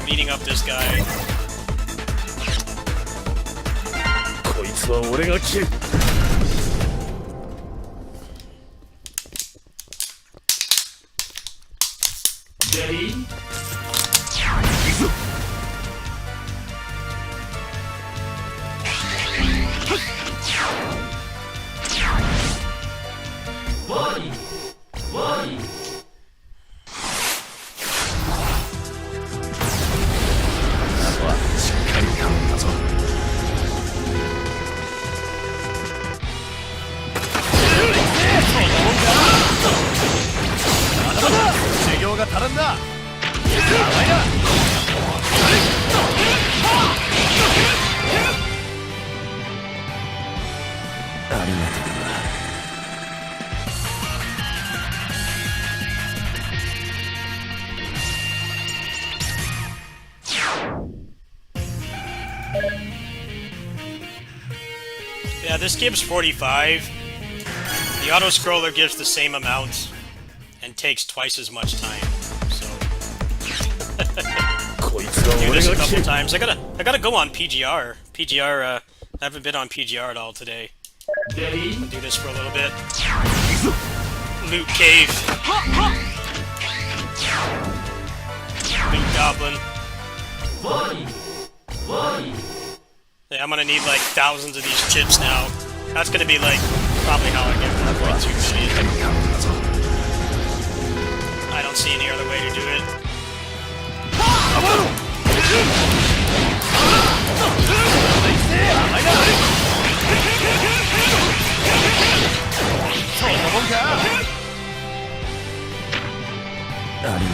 Beating up this guy. こいつは俺が切る。Ready? 行くぞ。 Warning! Warning! しっかり頼んだぞ。まだまだ修行が足らんな。甘いな。ありがとうな。 Yeah, this gives 45. The auto-scroller gives the same amount and takes twice as much time. So do this a couple times. I gotta go on PGR. I haven't been on PGR at all today. Ready? I'll do this for a little bit. Loot cave. Loot goblin. Warning! Warning! Yeah, I'm gonna need like thousands of these chips now. That's gonna be like probably how I get 1.2 million. I don't see any other way to do it. Ready?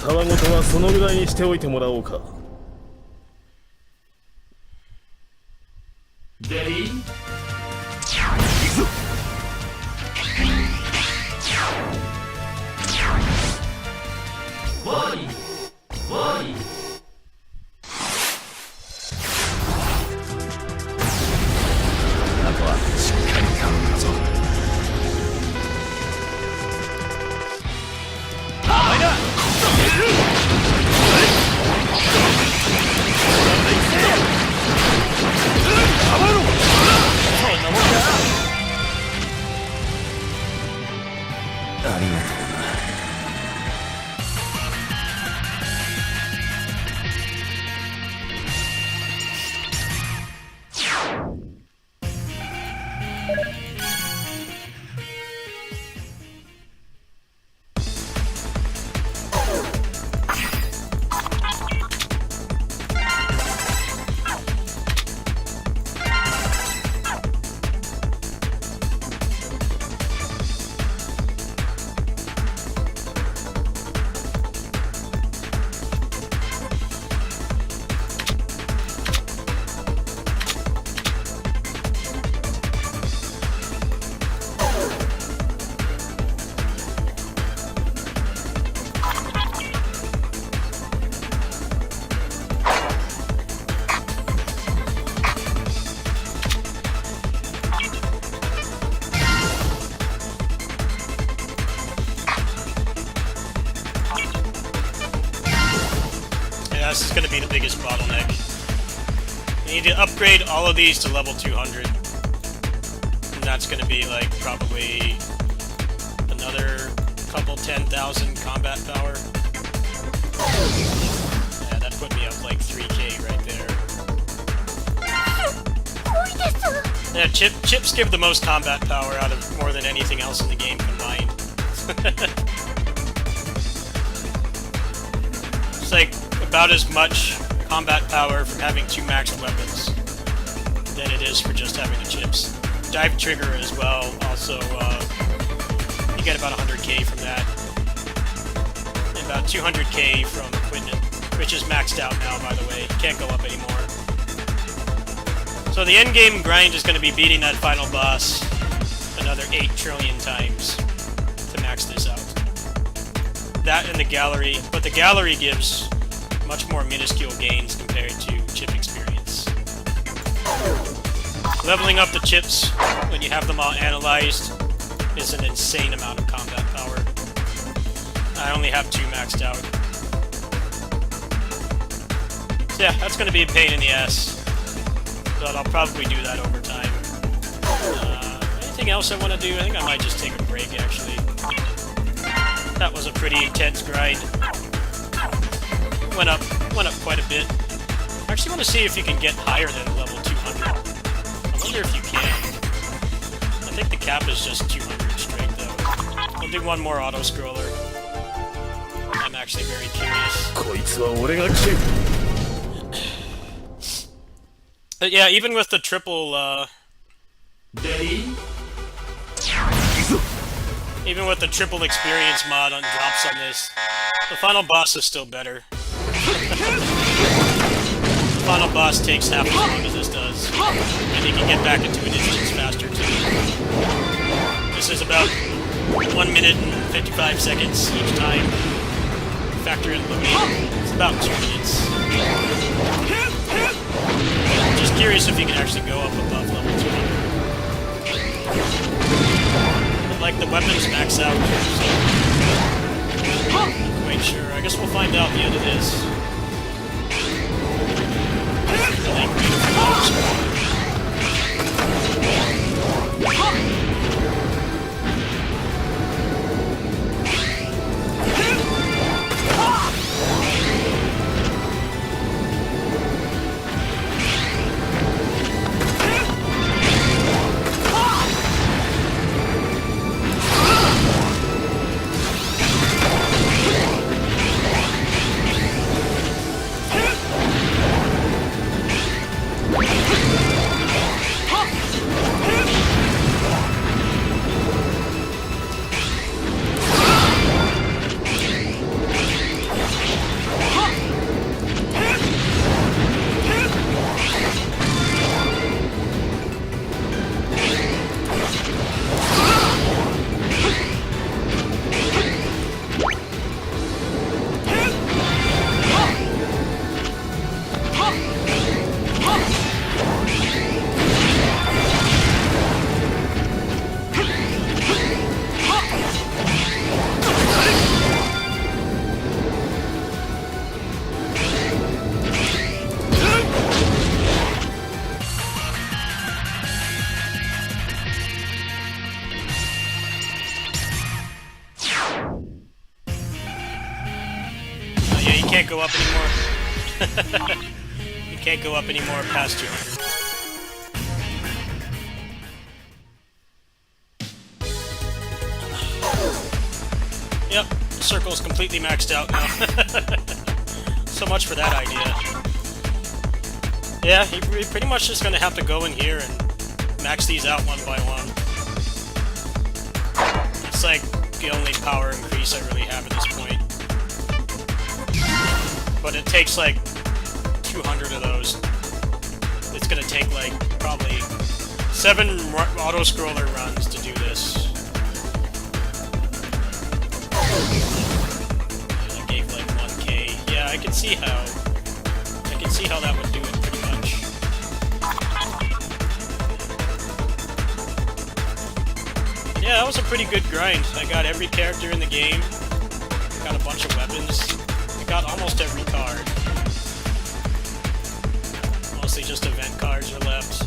たわごとはそのぐらいにしておいてもらおうか。 Ready? 行くぞ。 Warning! Warning! あとはしっかり頼んだぞ。甘いな。 ありがとうな。 This is going to be the biggest bottleneck. You need to upgrade all of these to level 200. And that's going to be like probably another couple 10,000 combat power. Yeah, that put me up like 3k right there. Yeah, chips give the most combat power out of more than anything else in the game combined. It's like about as much combat power from having 2 maxed weapons than it is for just having the chips. Dive trigger as well, also, you get about 100k from that. And about 200k from equipment, which is maxed out now, by the way. Can't go up anymore. So the endgame grind is going to be beating that final boss another 8 trillion times to max this out. That and the gallery, but the gallery gives much more minuscule gains compared to chip experience. Leveling up the chips when you have them all analyzed is an insane amount of combat power. I only have 2 maxed out. So yeah, that's going to be a pain in the ass, but I'll probably do that over time. Anything else I want to do? I think I might just take a break, actually. That was a pretty intense grind. Went up quite a bit. I actually want to see if you can get higher than level 200. I wonder if you can. I think the cap is just 200 straight, though. I'll do one more auto-scroller. I'm actually very curious. But yeah, even with the triple, Ready? even with the triple experience mod on drops on this, the final boss is still better. The final boss takes half as long as this does, and you can get back into an instance faster too. This is about 1 minute and 55 seconds each time. Factor in loading, it's about 2 minutes. Just curious if you can actually go up above level 200. But like the weapons max out, so not quite sure. I guess we'll find out at the end of this. Can't go up anymore. You can't go up anymore past 200. Yep, the circle's completely maxed out now. So much for that idea. Yeah, you're pretty much just gonna have to go in here and max these out one by one. It's like the only power increase I really have at this point. But it takes like 200 of those. It's gonna take like probably 7 auto-scroller runs to do this. And I gave like 1k. Yeah, I can see how that would do it pretty much. Yeah, that was a pretty good grind. I got every character in the game. Got a bunch of weapons. I got almost every card. Mostly just event cards are left.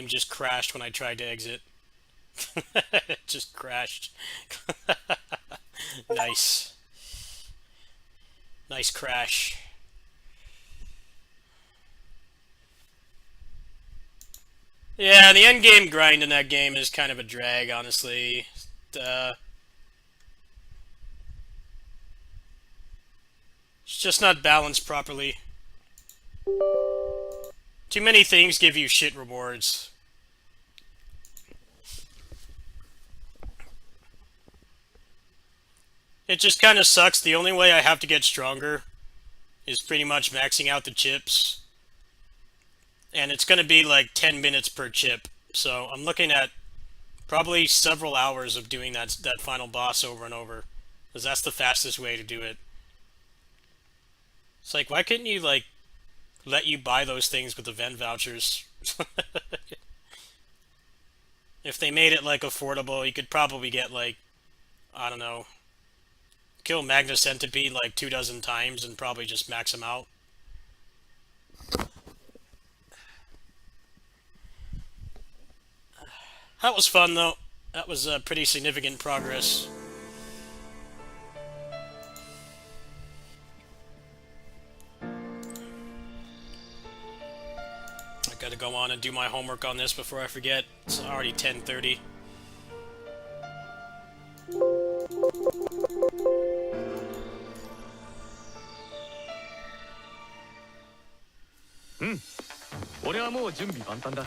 game just crashed when I tried to exit. It just crashed. Nice. Nice crash. Yeah, the endgame grind in that game is kind of a drag, honestly. It's just not balanced properly. Too many things give you shit rewards. It just kind of sucks. The only way I have to get stronger is pretty much maxing out the chips. And it's going to be like 10 minutes per chip. So I'm looking at probably several hours of doing that final boss over and over. Because that's the fastest way to do it. It's like, why couldn't you, like, let you buy those things with the event vouchers? If they made it, like, affordable, you could probably get, like, I don't know, kill Magna Centipede like 24 times and probably just max them out. That was fun, though. That was pretty significant progress. I gotta go on and do my homework on this before I forget. It's already 10:30. うん、俺はもう準備万端だ。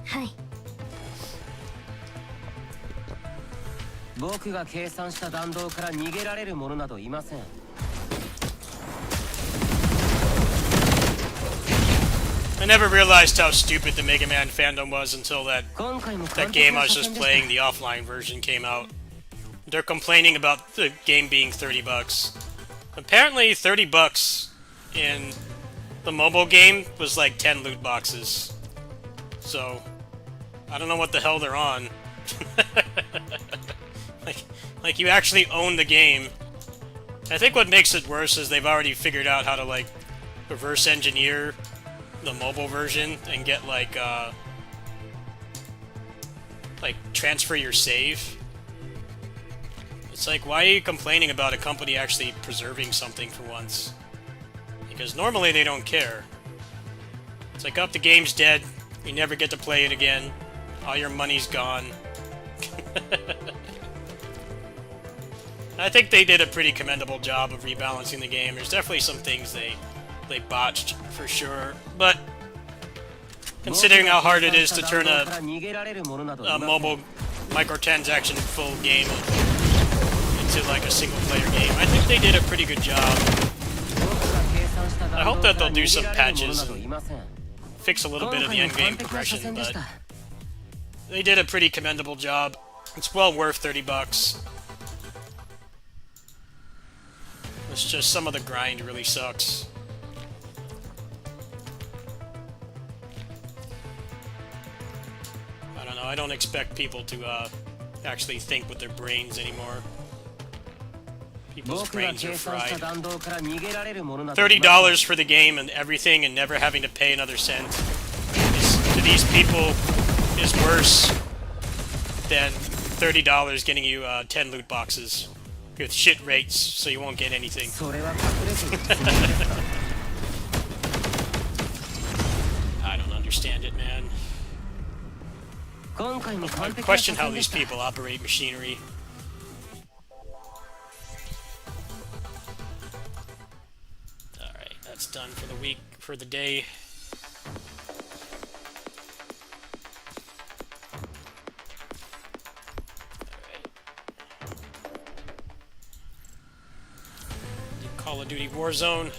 はい。僕が計算した弾道から逃げられる者などいません。I never realized how stupid the Mega Man fandom was until that game I was just playing, the offline version, came out. They're complaining about the game being $30. Apparently 30 bucks in the mobile game was like 10 loot boxes. So, I don't know what the hell they're on. like you actually own the game. I think what makes it worse is they've already figured out how to, like, reverse engineer the mobile version and get, like, transfer your save. It's like, why are you complaining about a company actually preserving something for once? Because normally they don't care. It's like, oh, the game's dead. You never get to play it again. All your money's gone. I think they did a pretty commendable job of rebalancing the game. There's definitely some things they botched, for sure. But considering how hard it is to turn a mobile microtransaction full game into like a single-player game, I think they did a pretty good job. I hope that they'll do some patches and fix a little bit of the endgame progression, but they did a pretty commendable job. It's well worth 30 bucks. It's just some of the grind really sucks. I don't know, I don't expect people to actually think with their brains anymore. People's brains are fried. $30 for the game and everything and never having to pay another cent to these people is worse than $30 getting you 10 loot boxes with shit rates, so you won't get anything. I don't understand it, man. I question how these people operate machinery. Alright, that's done for the week, for the day. Call of Duty Warzone.「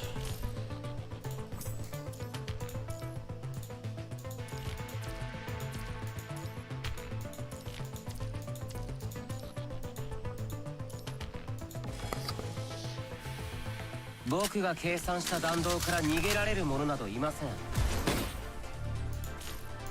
僕が計算した弾道から逃げられる者などいません」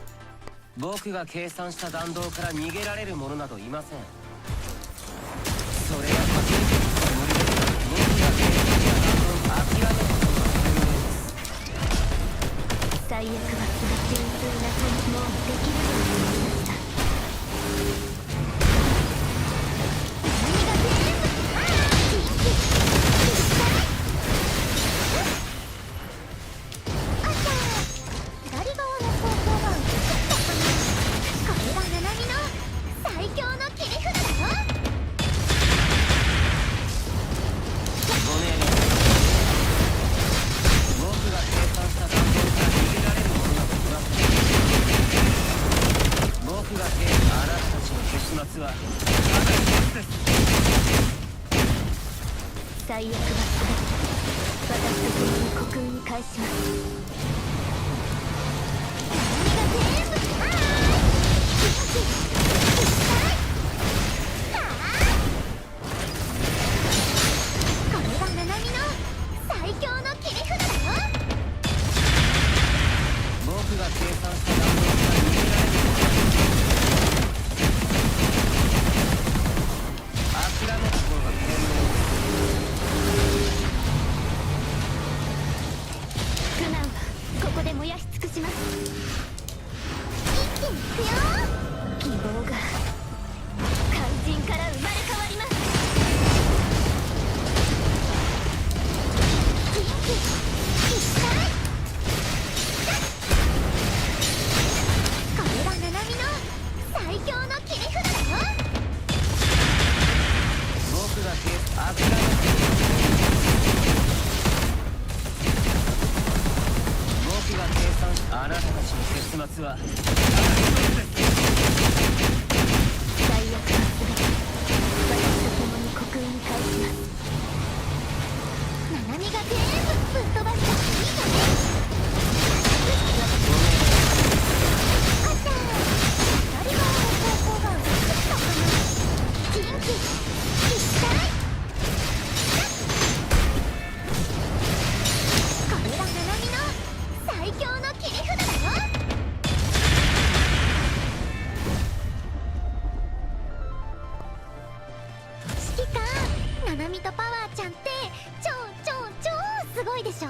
「僕が計算した弾道から逃げられる者などいません」「それは確認できた無理で僕が計算した弾道を諦めることが本命です」最悪は全て純粋なもうできると思いました。最悪は全て私と共に虚空に返します。これがナナミの最強の切り札だよ。僕が計算した弾道から逃げられることが諦めた方が本命です。苦難はここで燃やし尽くします。一気にいくよ。希望が肝心から生まれ変わります。元気いっぱい。これがナナミの最強の切り札だよ。僕が諦めた僕が計算しあなたたちの結末は最悪は全て私と共に虚空に返します。ナナミが全部ぶっ飛ばしたらいいのね。あちゃー、左側の方向が映ったかな。元気いっぱい。これがナナミの最強の切り札だよ。指揮官、ナナミとパワーちゃんって超すごいでしょ。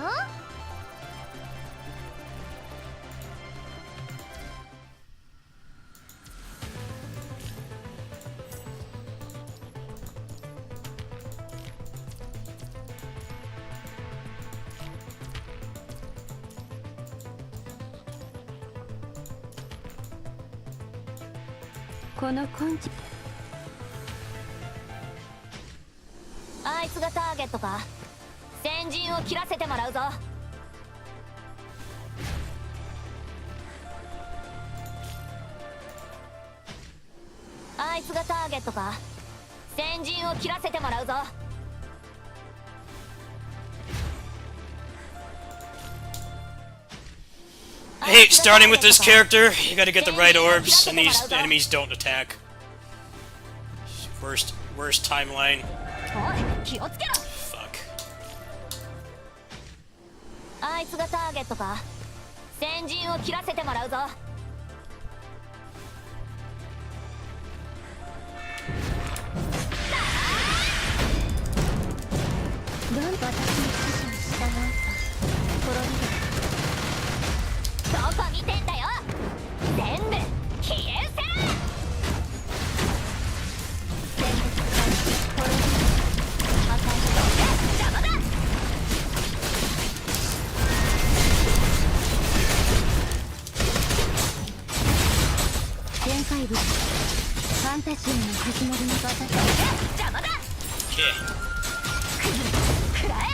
この根治、あいつがターゲットか。先陣を切らせてもらうぞ。あいつがターゲットか。先陣を切らせてもらうぞ。Hey, starting with this character, you gotta get the right orbs, and these enemies don't attack. Worst timeline. おい、気をつけろ。 Fuck. あいつがターゲットか。先陣を切らせてもらうぞ。どんと私の指示に従うと滅びる。どこ見てんだよ。全部消え失せろ。全部滅びる。破壊しろ。邪魔だ。限界物、ファンタジーの始まりの場だ。邪魔だ。 Okay. くらえ。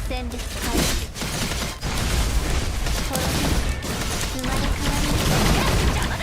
戦術開始。滅び生まれ変わり。邪魔だ。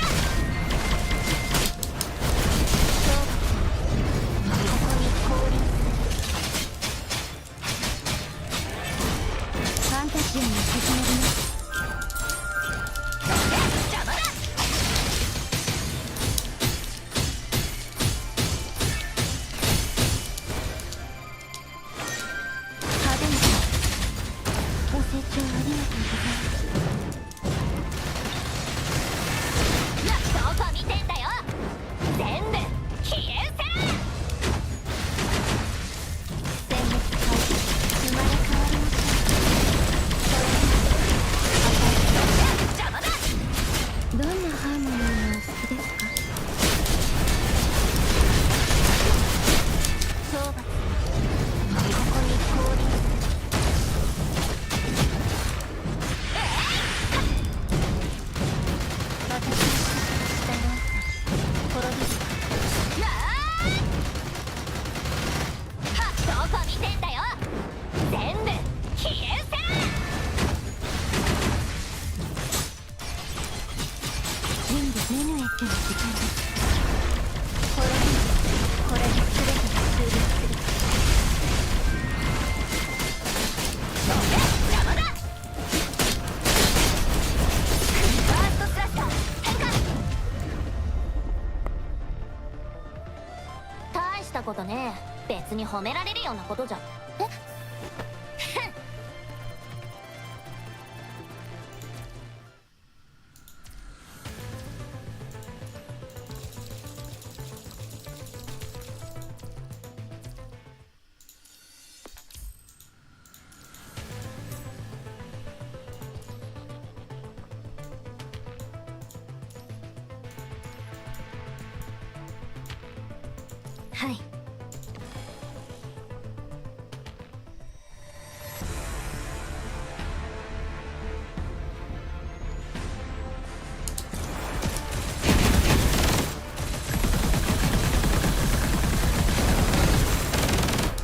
邪魔だ。ファーストスラッシャー変化。大したことねえ。別に褒められるようなことじゃ。えはい。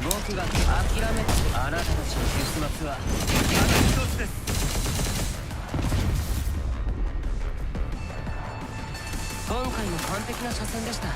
僕が諦めた。あなたたちの結末はただ一つです。今回も完璧な車線でした。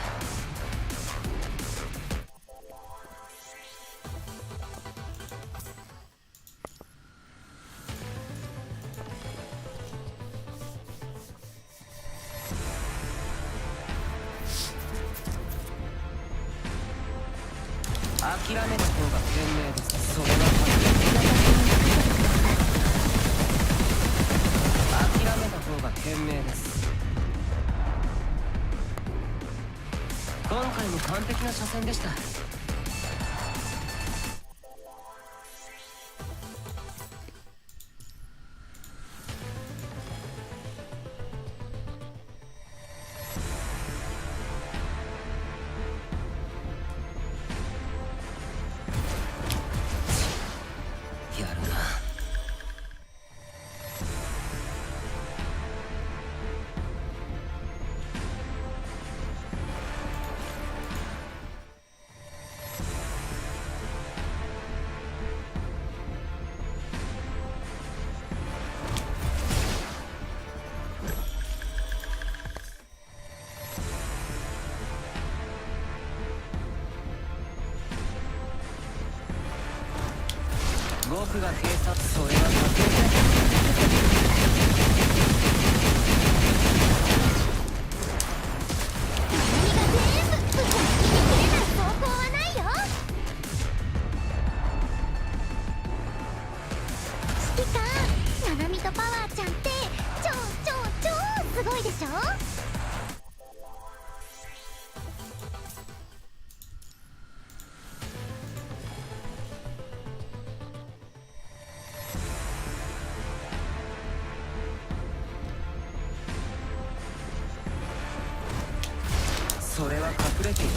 諦めた方が賢明です。それは諦めた方が賢明です。今回も完璧な車線でした。やるな。僕が警察、それは家ナナミとパワーちゃんって超すごいでしょ。それは隠れている。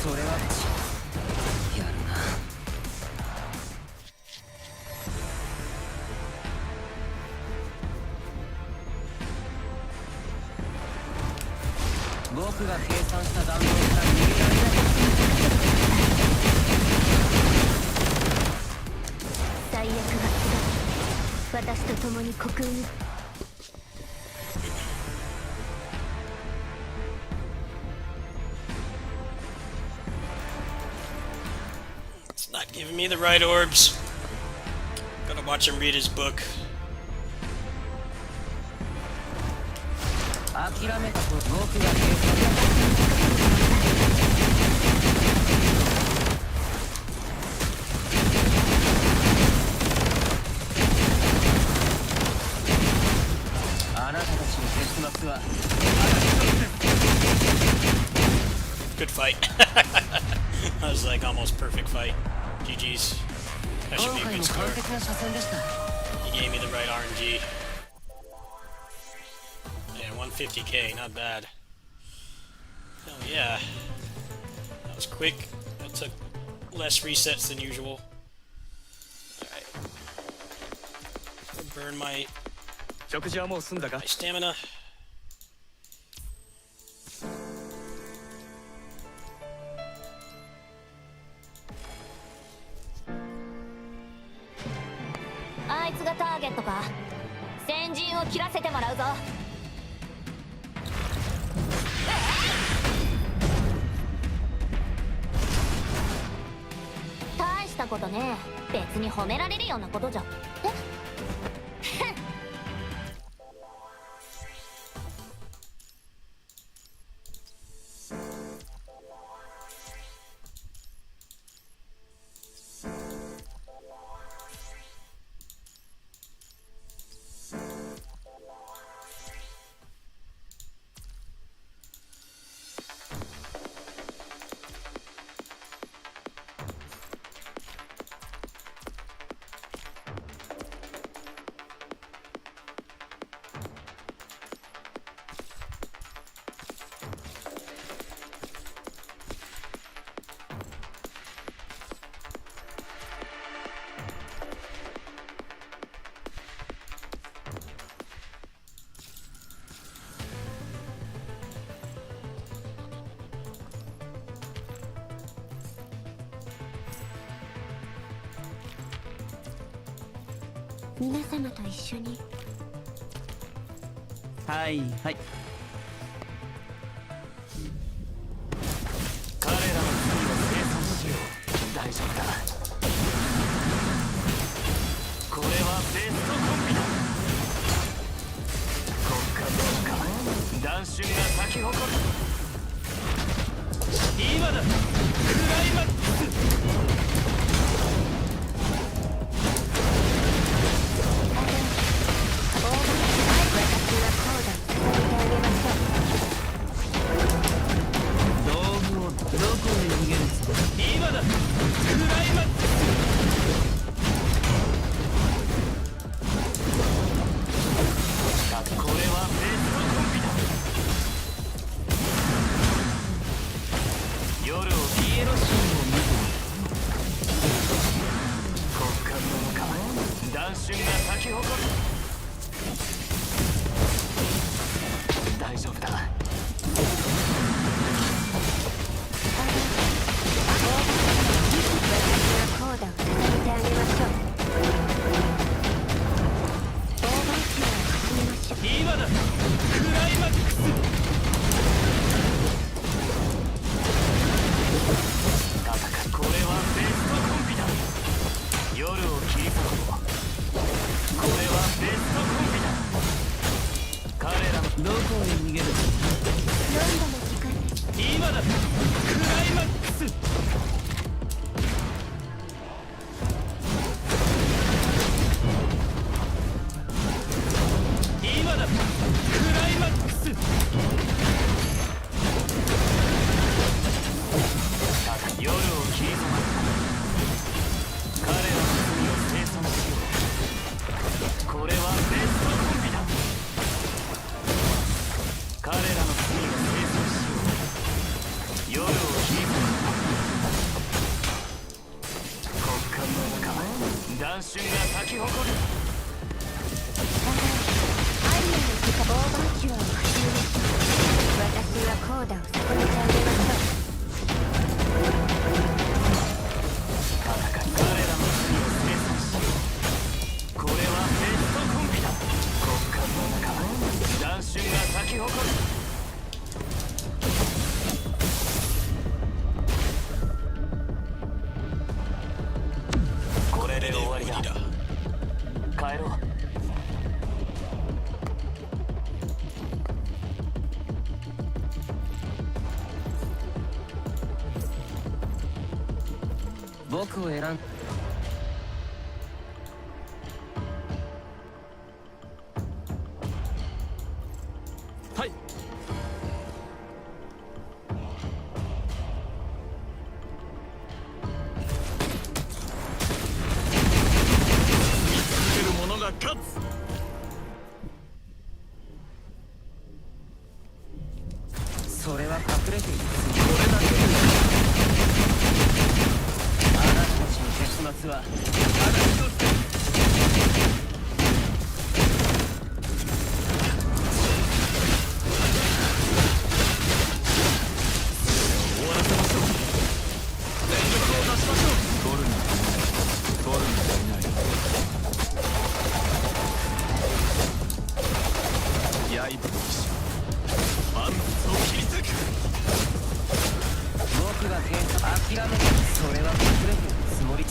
それはやるな。僕が計算した弾道から逃げられない。最悪は私と共に虚空に。It's not giving me the right orbs. Gotta watch him read his book. 諦めたと僕が計算あなたたちの結末は Good fight. That was like almost perfect fight. GG's. That should 今 be a 回 good も score. 完璧な車線でした。 He gave me the right RNG. Yeah, 150k, not bad. Hell yeah. That was quick. That took less resets than usual. Alright. Burn my 食事はもう済んだか？ stamina. あいつがターゲットか。先陣を切らせてもらうぞ。したことね。別に褒められるようなことじゃ。え皆様と一緒に。はいはい。彼らの罪を清算しよう。大丈夫だ。これはベストコンビだ。国家文化断春が咲き誇る。今だクライマックス。今だクライマックス。これはベストコンビだ。夜をピエロシーンを見て国家文化断春が咲き誇る。大丈夫だ。コーダを進めてあげましょう。オーバーキルを始めましょう。今だクライマックス。戦これはベストコンビだ。夜を切り裂こう。これはベストコンビだ。彼らのどこへ逃げる。何度も時間です。今だクライマックス。今だクライマックス。夜を切り裂く。彼らの罪を清算しよう。これはベストコンビだ。彼らの罪を清算しよう。夜を切り裂く。国家の中断春が咲き誇る。アリアの時間オーバーキュアを始めましょう。私はコーダを進めてあげましょう。彼らの罪を清算しよう。これはベストコンビだ。国家の中断春が咲き誇る。これで終わりだ。帰ろう。僕を選ん。はい。見つける者が勝つ。それは隠れている。これだけあなたたちの結末はただ一つ。終わらせましょう。全力を出しましょう。ゴルに足りない。刃の騎士万物を切り裂く。僕が諦める。それは隠れているつもり。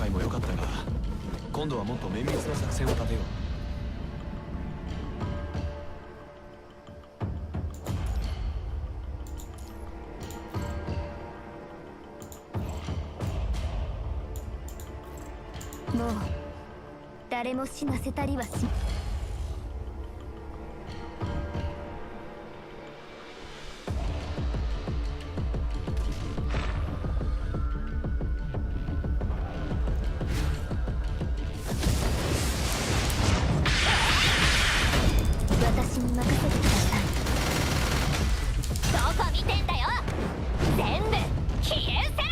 回も良かったが、今度はもっと綿密な作戦を立てよう。もう誰も死なせたりはし。私に任せてください。どこ見てんだよ。全部消え失せ。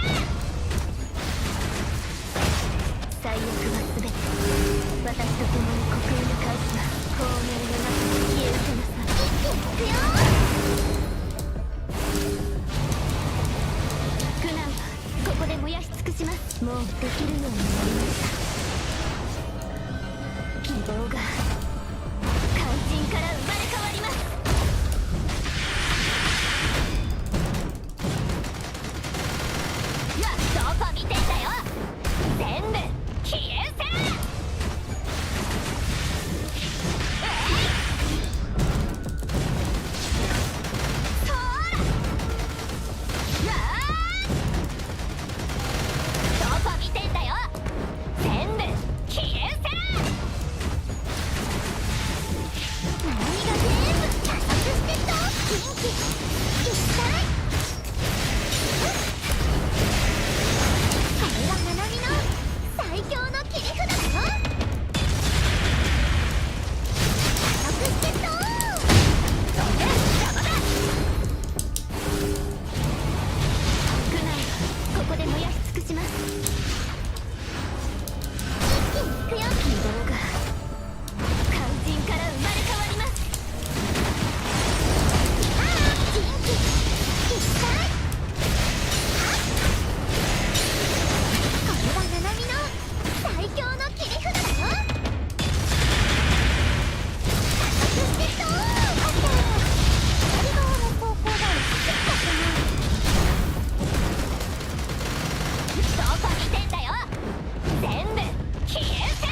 最悪は全て私と共に刻印の返すが光明の中に消え失せなさい。一気に行くよ。苦難はここで燃やし尽くします。もうできるようになりました。希望が肝心から生まれ変わります。どこ見てんだよ。全部消え失せ。そうどこ見てんだよ。全部消え失せ。何が全部加速してっと元気一体。これはナナミの最強の切り札だよ。加速してっとそれ邪魔だ。苦難はここで燃やし尽くします。一気に行くよ。希望が肝心から生まれ変わります。ああ元気一体。これはナナミの最強の切り札だよ。加速してっとオッケー。左側の方向が映ったかな。どこ見てんだよ。全部消え失せ。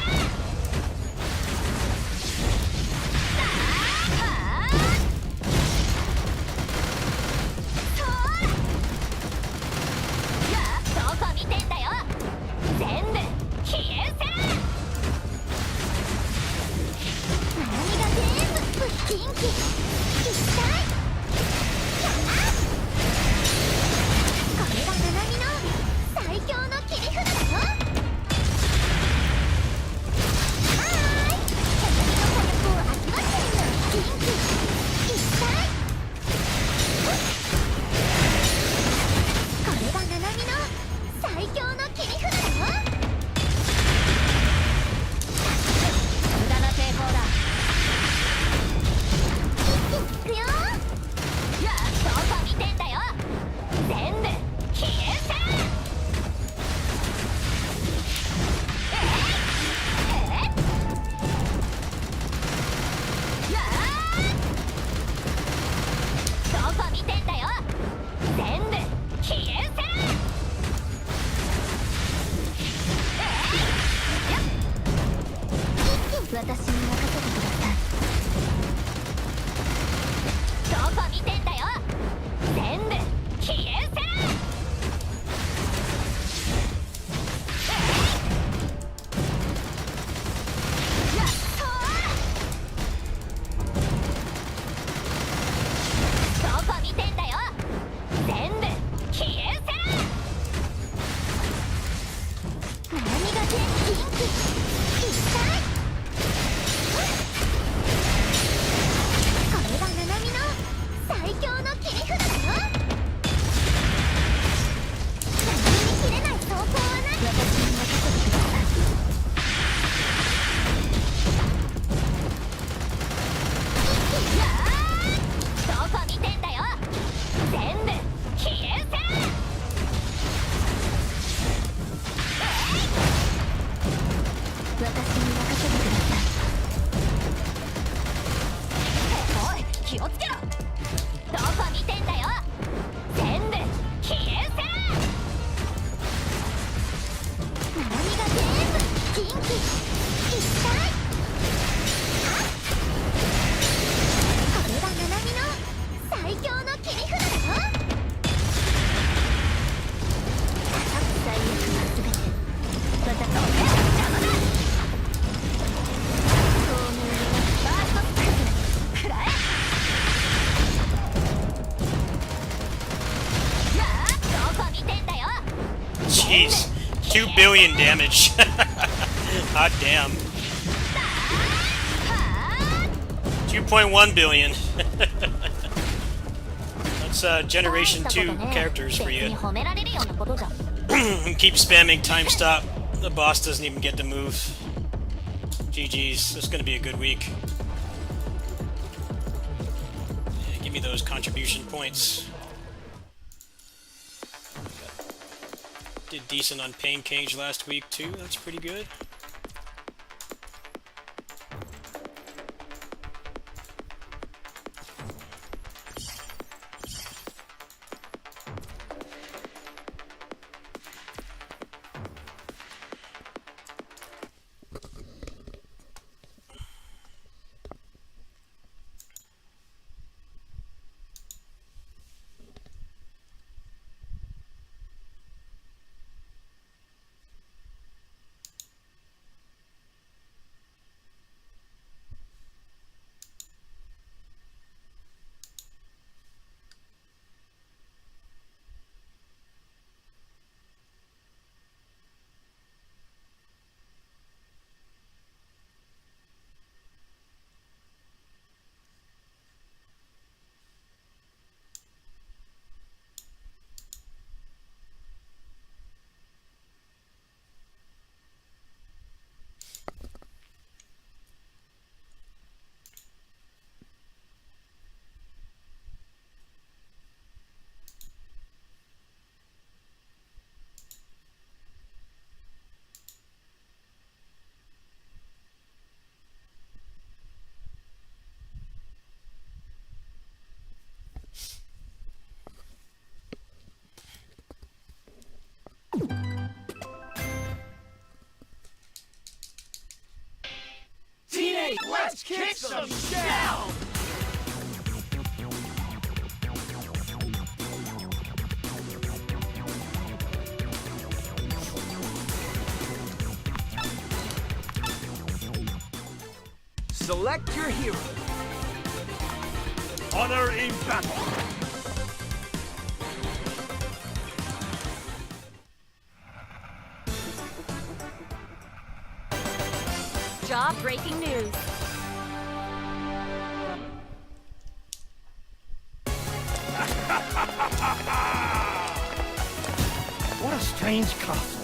どこ見てんだよ。全部消え失せ。ナナミが全部元気一体。これがナナミの最強の切り札だよ。はーい、ナナミの火力を味わってるよ。元気一体。これがナナミの最強の切り札だよ。無駄な抵抗だ。一気に行くよ。どこ見てんだよ。全部消え失せ。どこ見てんだよ。全部消え失せ。私に任せてください。どこ見てんだよ。全部消え失せ。どこ見てんだよ。全部消え失せ。ナナミが元気一体。これがナナミの最強の切り札だよ。各最悪は全て私の邪魔だ。透明のバーストスクープくらえ。なあどこ見てんだよ。 Jeez, 2 billion damage. Hot damn. 2.1 billion. That's Generation 2 characters for you. Keep spamming time stop. The boss doesn't even get to move. GG's. This is gonna be a good week. Yeah, give me those contribution points. Did decent on Pain Cage last week too. That's pretty good. Let's kick some shell! Select your hero. Honor in battle. Jaw-breaking news. What a strange castle.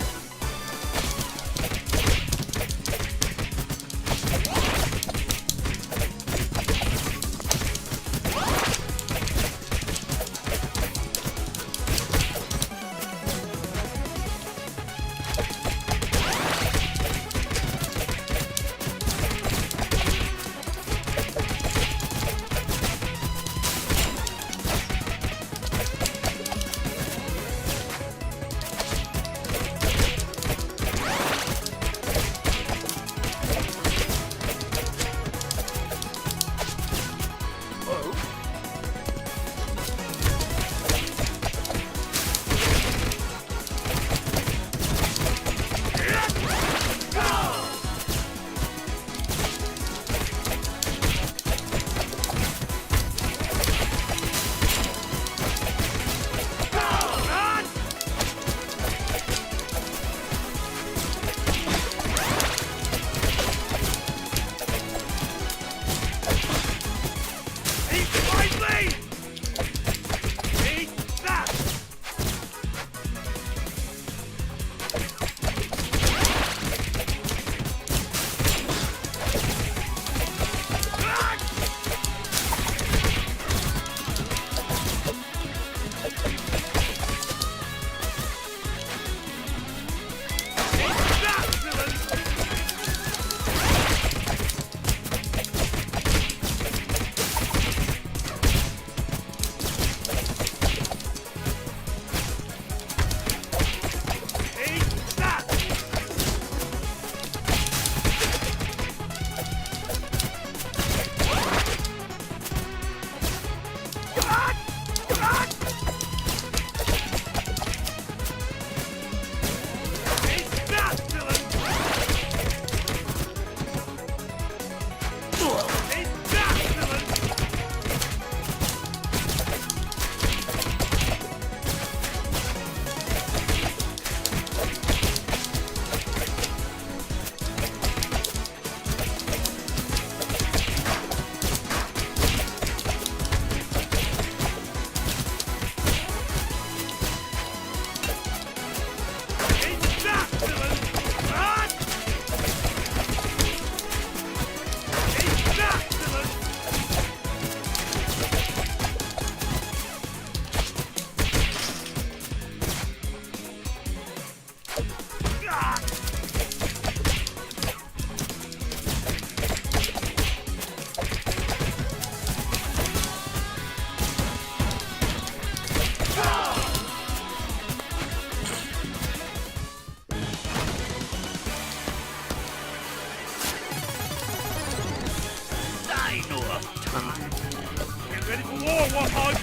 Get ready for war, Warthog!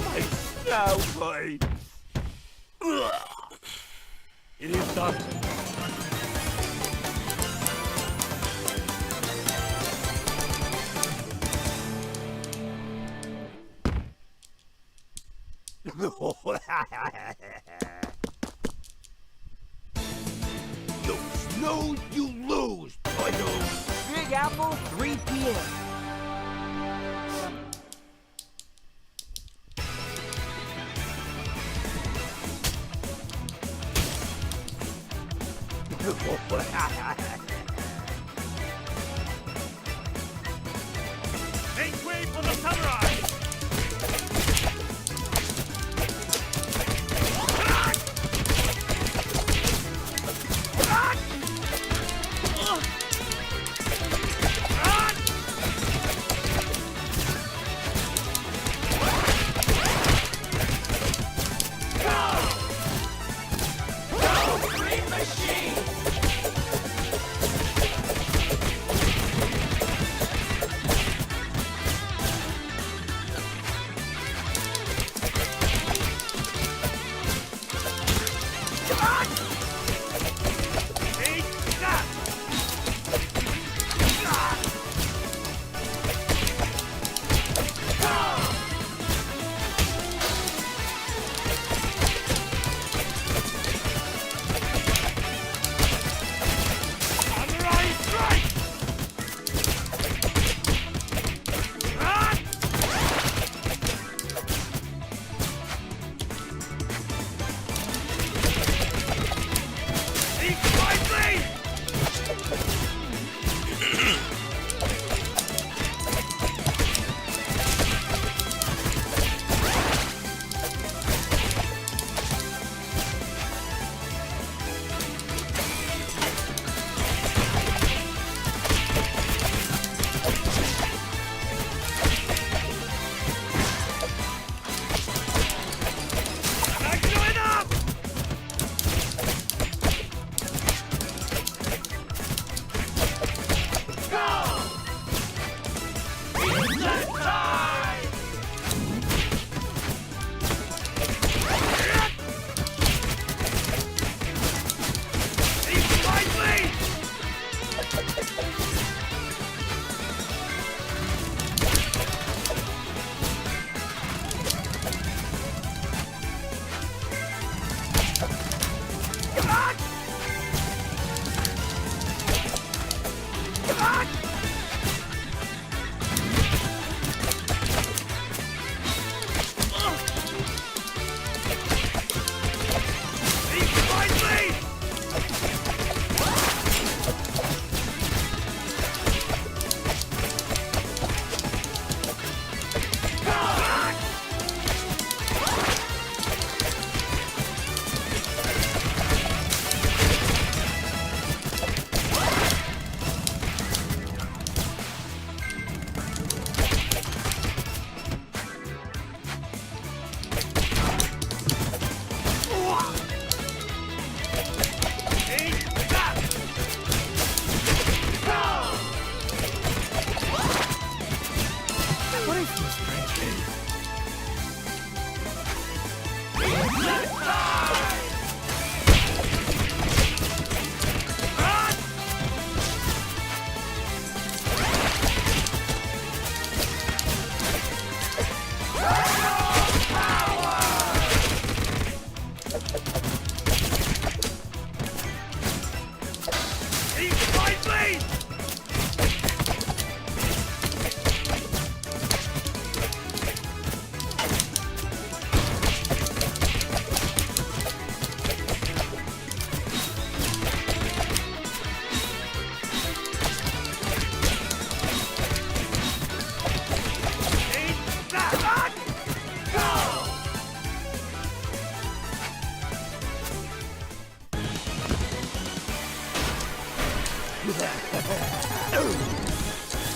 My snowflake! It is done. You snooze, you lose, Toyo. Big Apple, 3 p.m. Make way for the samurai!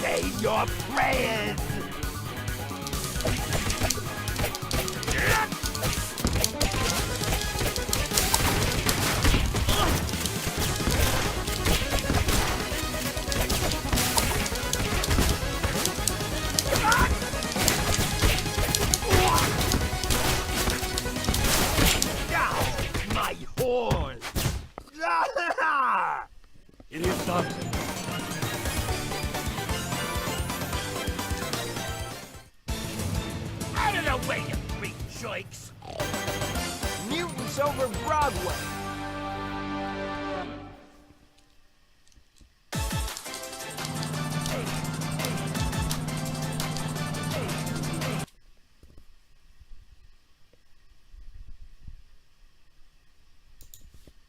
Say your prayers! Stop. Out of the way, you freak joiks! Mutants over Broadway.